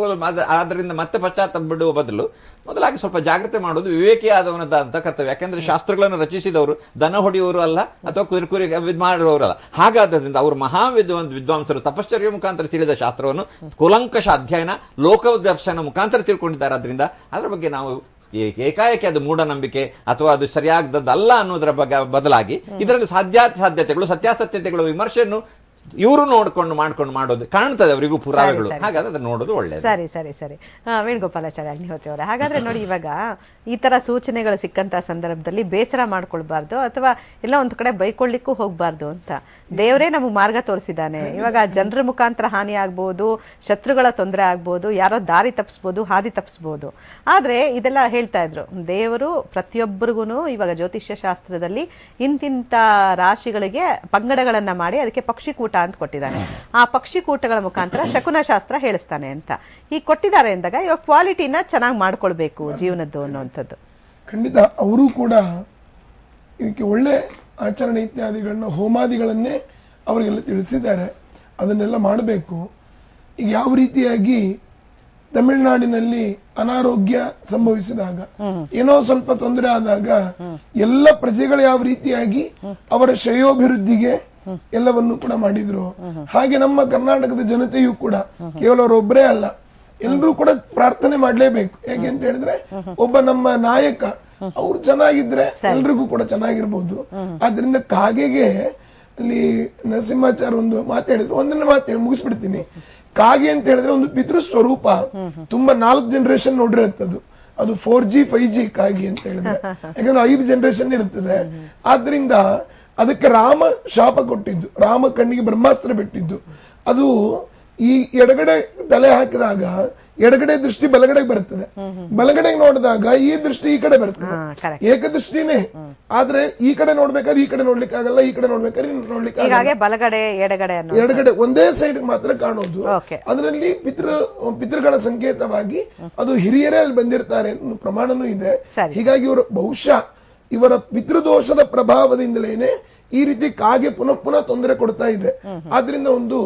ಅದರಿಂದ ಮತ್ತೆ ಪಶ್ಚಾತ್ತಾಪ ಬಿಡುವ ಬದಲು ಮೊದಲಾಗಿ ಸ್ವಲ್ಪ ಜಾಗ್ರತೆ ಮಾಡೋದು ವಿವೇಕಿಯಾದವನದಂತ ಕರ್ತವ್ಯ. ಯಾಕಂದ್ರೆ ಶಾಸ್ತ್ರಗಳನ್ನು ರಚಿಸಿದವರು ದನ ಹೊಡೆಯುವವರು ಅಲ್ಲ ಅಥವಾ ಕುರಿ ಮಾಡುವವರಲ್ಲ. ಹಾಗಾದ್ದರಿಂದ ಅವರು ವಿದ್ವಾಂಸರು ತಪಶ್ಚರ್ಯ ಮುಖಾಂತರ ತಿಳಿದ ಶಾಸ್ತ್ರವನ್ನು ಕೂಲಂಕಷ ಅಧ್ಯಯನ, ಲೋಕದರ್ಶನ ಮುಖಾಂತರ ತಿಳ್ಕೊಂಡಿದ್ದಾರೆ. ಅದರಿಂದ ಅದರ ಬಗ್ಗೆ ನಾವು ಏಕಾಏಕಿ ಅದು ಮೂಢನಂಬಿಕೆ ಅಥವಾ ಅದು ಸರಿಯಾಗದಲ್ಲ ಅನ್ನೋದರ ಬದಲಾಗಿ ಇದರಲ್ಲಿ ಸಾಧ್ಯತೆಗಳು, ಸತ್ಯಾಸತ್ಯತೆಗಳು ವಿಮರ್ಶೆಯನ್ನು ಇವರು ಮಾಡ್ಕೊಂಡು ಮಾಡೋದು ಕಾಣ್ತದೆ ಅವರಿಗೂ ಪುರಾವೆಗಳು. ಹಾಗಾದ್ರೆ ಅದನ್ನ ನೋಡೋದು ಒಳ್ಳೆಯದು. ಸರಿ ವೇಣುಗೋಪಾಲಾಚಾರ್ಯ ಅಗ್ನಿಹೋತ್ರಿ ಅವರೇ, ಹಾಗಾದ್ರೆ ನೋಡಿ, ಇವಾಗ ಈ ತರ ಸೂಚನೆಗಳು ಸಿಕ್ಕಂತ ಸಂದರ್ಭದಲ್ಲಿ ಬೇಸರ ಮಾಡ್ಕೊಳ್ಬಾರ್ದು ಅಥವಾ ಎಲ್ಲ ಒಂದು ಕಡೆ ಬೈಕೊಳ್ಳಿಕ್ಕೂ ಹೋಗ್ಬಾರ್ದು ಅಂತ. ದೇವರೇ ನಮಗೆ ಮಾರ್ಗ ತೋರಿಸಿದ್ದಾನೆ. ಇವಾಗ ಜನರ ಮುಖಾಂತರ ಹಾನಿ ಆಗ್ಬೋದು, ಶತ್ರುಗಳ ತೊಂದರೆ ಆಗ್ಬೋದು, ಯಾರೋ ದಾರಿ ತಪ್ಪಿಸ್ಬೋದು, ಹಾದಿ ತಪ್ಪಿಸ್ಬೋದು. ಆದ್ರೆ ಇದೆಲ್ಲ ಹೇಳ್ತಾ ಇದ್ರು ದೇವರು ಪ್ರತಿಯೊಬ್ಬರಿಗೂ. ಇವಾಗ ಜ್ಯೋತಿಷ್ಯ ಶಾಸ್ತ್ರದಲ್ಲಿ ಇಂತಿಂತ ರಾಶಿಗಳಿಗೆ ಪಂಗಡಗಳನ್ನ ಮಾಡಿ ಅದಕ್ಕೆ ಪಕ್ಷಿಕೂಟ ಅಂತ ಕೊಟ್ಟಿದ್ದಾನೆ. ಆ ಪಕ್ಷಿ ಕೂಟಗಳ ಮುಖಾಂತರ ಶಕುನ ಶಾಸ್ತ್ರ ಹೇಳಿಸ್ತಾನೆ ಅಂತ ಈಗ ಕೊಟ್ಟಿದ್ದಾರೆ ಅಂದಾಗ ಇವಾಗ ಕ್ವಾಲಿಟಿನ ಚೆನ್ನಾಗಿ ಮಾಡ್ಕೊಳ್ಬೇಕು ಜೀವನದ್ದು ಅನ್ನುವಂಥದ್ದು. ಖಂಡಿತ ಅವರು ಕೂಡ ಇದಕ್ಕೆ ಒಳ್ಳೆ ಆಚರಣೆ ಇತ್ಯಾದಿಗಳನ್ನ ಹೋಮಾದಿಗಳನ್ನೇ ಅವರಿಗೆಲ್ಲ ತಿಳಿಸಿದ್ದಾರೆ. ಅದನ್ನೆಲ್ಲ ಮಾಡಬೇಕು. ಈಗ ಯಾವ ರೀತಿಯಾಗಿ ತಮಿಳುನಾಡಿನಲ್ಲಿ ಅನಾರೋಗ್ಯ ಸಂಭವಿಸಿದಾಗ, ಏನೋ ಸ್ವಲ್ಪ ತೊಂದರೆ ಆದಾಗ ಎಲ್ಲ ಪ್ರಜೆಗಳು ಯಾವ ರೀತಿಯಾಗಿ ಅವರ ಶ್ರೇಯೋಭಿವೃದ್ಧಿಗೆ ಎಲ್ಲವನ್ನು ಕೂಡ ಮಾಡಿದ್ರು, ಹಾಗೆ ನಮ್ಮ ಕರ್ನಾಟಕದ ಜನತೆಯೂ ಕೂಡ ಕೇವಲ ಅವರೊಬ್ಬರೇ ಅಲ್ಲ, ಎಲ್ಲರೂ ಕೂಡ ಪ್ರಾರ್ಥನೆ ಮಾಡಲೇಬೇಕು. ಹೇಗೆ ಅಂತ ಹೇಳಿದ್ರೆ ಒಬ್ಬ ನಮ್ಮ ನಾಯಕ ಅವ್ರು ಚೆನ್ನಾಗಿದ್ರೆ ಎಲ್ರಿಗೂ ಕೂಡ ಚೆನ್ನಾಗಿರ್ಬೋದು. ಆದ್ರಿಂದ ಕಾಗೆಗೆ ಅಲ್ಲಿ ನರಸಿಂಹಾಚಾರ್ಯ ಒಂದು ಮಾತಾಡಿದ್ರು, ಒಂದನ್ನ ಮಾತು ಮುಗಿಸ್ಬಿಡ್ತೀನಿ. ಕಾಗೆ ಅಂತ ಹೇಳಿದ್ರೆ ಒಂದು ಪಿತೃ ಸ್ವರೂಪ, ತುಂಬಾ 4 ಜನರೇಷನ್ ನೋಡಿರತ್ತದು. ಅದು 4G 5G ಕಾಗೆ ಅಂತ ಹೇಳಿದ್ರೆ, ಯಾಕಂದ್ರೆ 5 ಜನರೇಷನ್ ಇರ್ತದೆ. ಆದ್ರಿಂದ ಅದಕ್ಕೆ ರಾಮ ಶಾಪ ಕೊಟ್ಟಿದ್ದು, ರಾಮ ಕಣ್ಣಿಗೆ ಬ್ರಹ್ಮಾಸ್ತ್ರ ಬಿಟ್ಟಿದ್ದು. ಅದು ಈ ಎಡಗಡೆ ತಲೆ ಹಾಕಿದಾಗ ಎಡಗಡೆ ದೃಷ್ಟಿ ಬಲಗಡೆಗೆ ಬರ್ತದೆ, ಬಲಗಡೆಗೆ ನೋಡಿದಾಗ ಈ ದೃಷ್ಟಿ ಈ ಕಡೆ ಬರ್ತದೆ, ಏಕದೃಷ್ಟಿನೇ. ಆದ್ರೆ ಈ ಕಡೆ ನೋಡ್ಬೇಕಾದ್ರೆ ಈ ಕಡೆ ನೋಡ್ಲಿಕ್ಕೆ ಆಗಲ್ಲ, ಈ ಕಡೆ ನೋಡ್ಬೇಕಾದ್ರೆ ನೋಡ್ಲಿಕ್ಕೆ ಆಗಲ್ಲ. ಬಲಗಡೆ ಎಡಗಡೆ ಒಂದೇ ಸೈಡ್ ಮಾತ್ರ ಕಾಣೋದು. ಅದರಲ್ಲಿ ಪಿತೃಗಳ ಸಂಕೇತವಾಗಿ ಅದು ಹಿರಿಯರೇ ಅಲ್ಲಿ ಬಂದಿರ್ತಾರೆ ಅನ್ನೋ ಪ್ರಮಾಣನೂ ಇದೆ. ಹೀಗಾಗಿ ಇವರು ಬಹುಶಃ ಇವರ ಪಿತೃದೋಷದ ಪ್ರಭಾವದಿಂದಲೇನೆ ಈ ರೀತಿ ಕಾಗೆ ಪುನಃ ಪುನಃ ತೊಂದರೆ ಕೊಡ್ತಾ ಇದೆ. ಆದ್ರಿಂದ ಒಂದು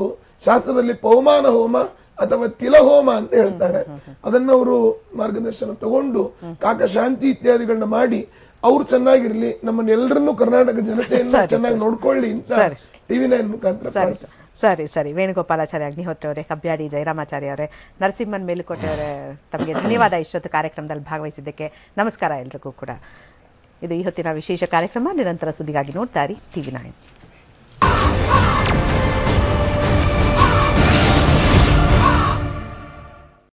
ಶಾಸ್ತ್ರದಲ್ಲಿ ಪವಮಾನ ಹೋಮ ಅಥವಾ ತಿಲಹೋಮ ಅಂತ ಹೇಳ್ತಾರೆ. ಅದನ್ನ ಅವರು ಮಾರ್ಗದರ್ಶನ ತಗೊಂಡು ಕಾಕ ಶಾಂತಿ ಇತ್ಯಾದಿಗಳನ್ನ ಮಾಡಿ ಅವ್ರು ಚೆನ್ನಾಗಿರ್ಲಿ, ನಮ್ಮನ್ನೆಲ್ಲರನ್ನೂ ಕರ್ನಾಟಕ ಜನತೆಯನ್ನ ಚೆನ್ನಾಗಿ ನೋಡ್ಕೊಳ್ಳಿ ಅಂತ TV9 ಮುಖಾಂತರ. ಸರಿ ವೇಣುಗೋಪಾಲಾಚಾರ್ಯ ಅಗ್ನಿಹೋತ್ರಿ ಅವರೇ, ಕಬ್ಯಾಡಿ ಜಯರಾಮಾಚಾರ್ಯ ಅವರೇ, ನರಸಿಂಹನ್ ಮೇಲುಕೋಟೆ ಅವರೇ, ತಮಗೆ ಧನ್ಯವಾದ ಇಷ್ಟೊತ್ತು ಕಾರ್ಯಕ್ರಮದಲ್ಲಿ ಭಾಗವಹಿಸಿದ್ದಕ್ಕೆ. ನಮಸ್ಕಾರ ಎಲ್ರಿಗೂ ಕೂಡ. ಇದು ಈ ಹೊತ್ತಿನ ವಿಶೇಷ ಕಾರ್ಯಕ್ರಮ. ನಿರಂತರ ಸುದ್ದಿಗಾಗಿ ನೋಡ್ತಾ ಇರಿ TV9.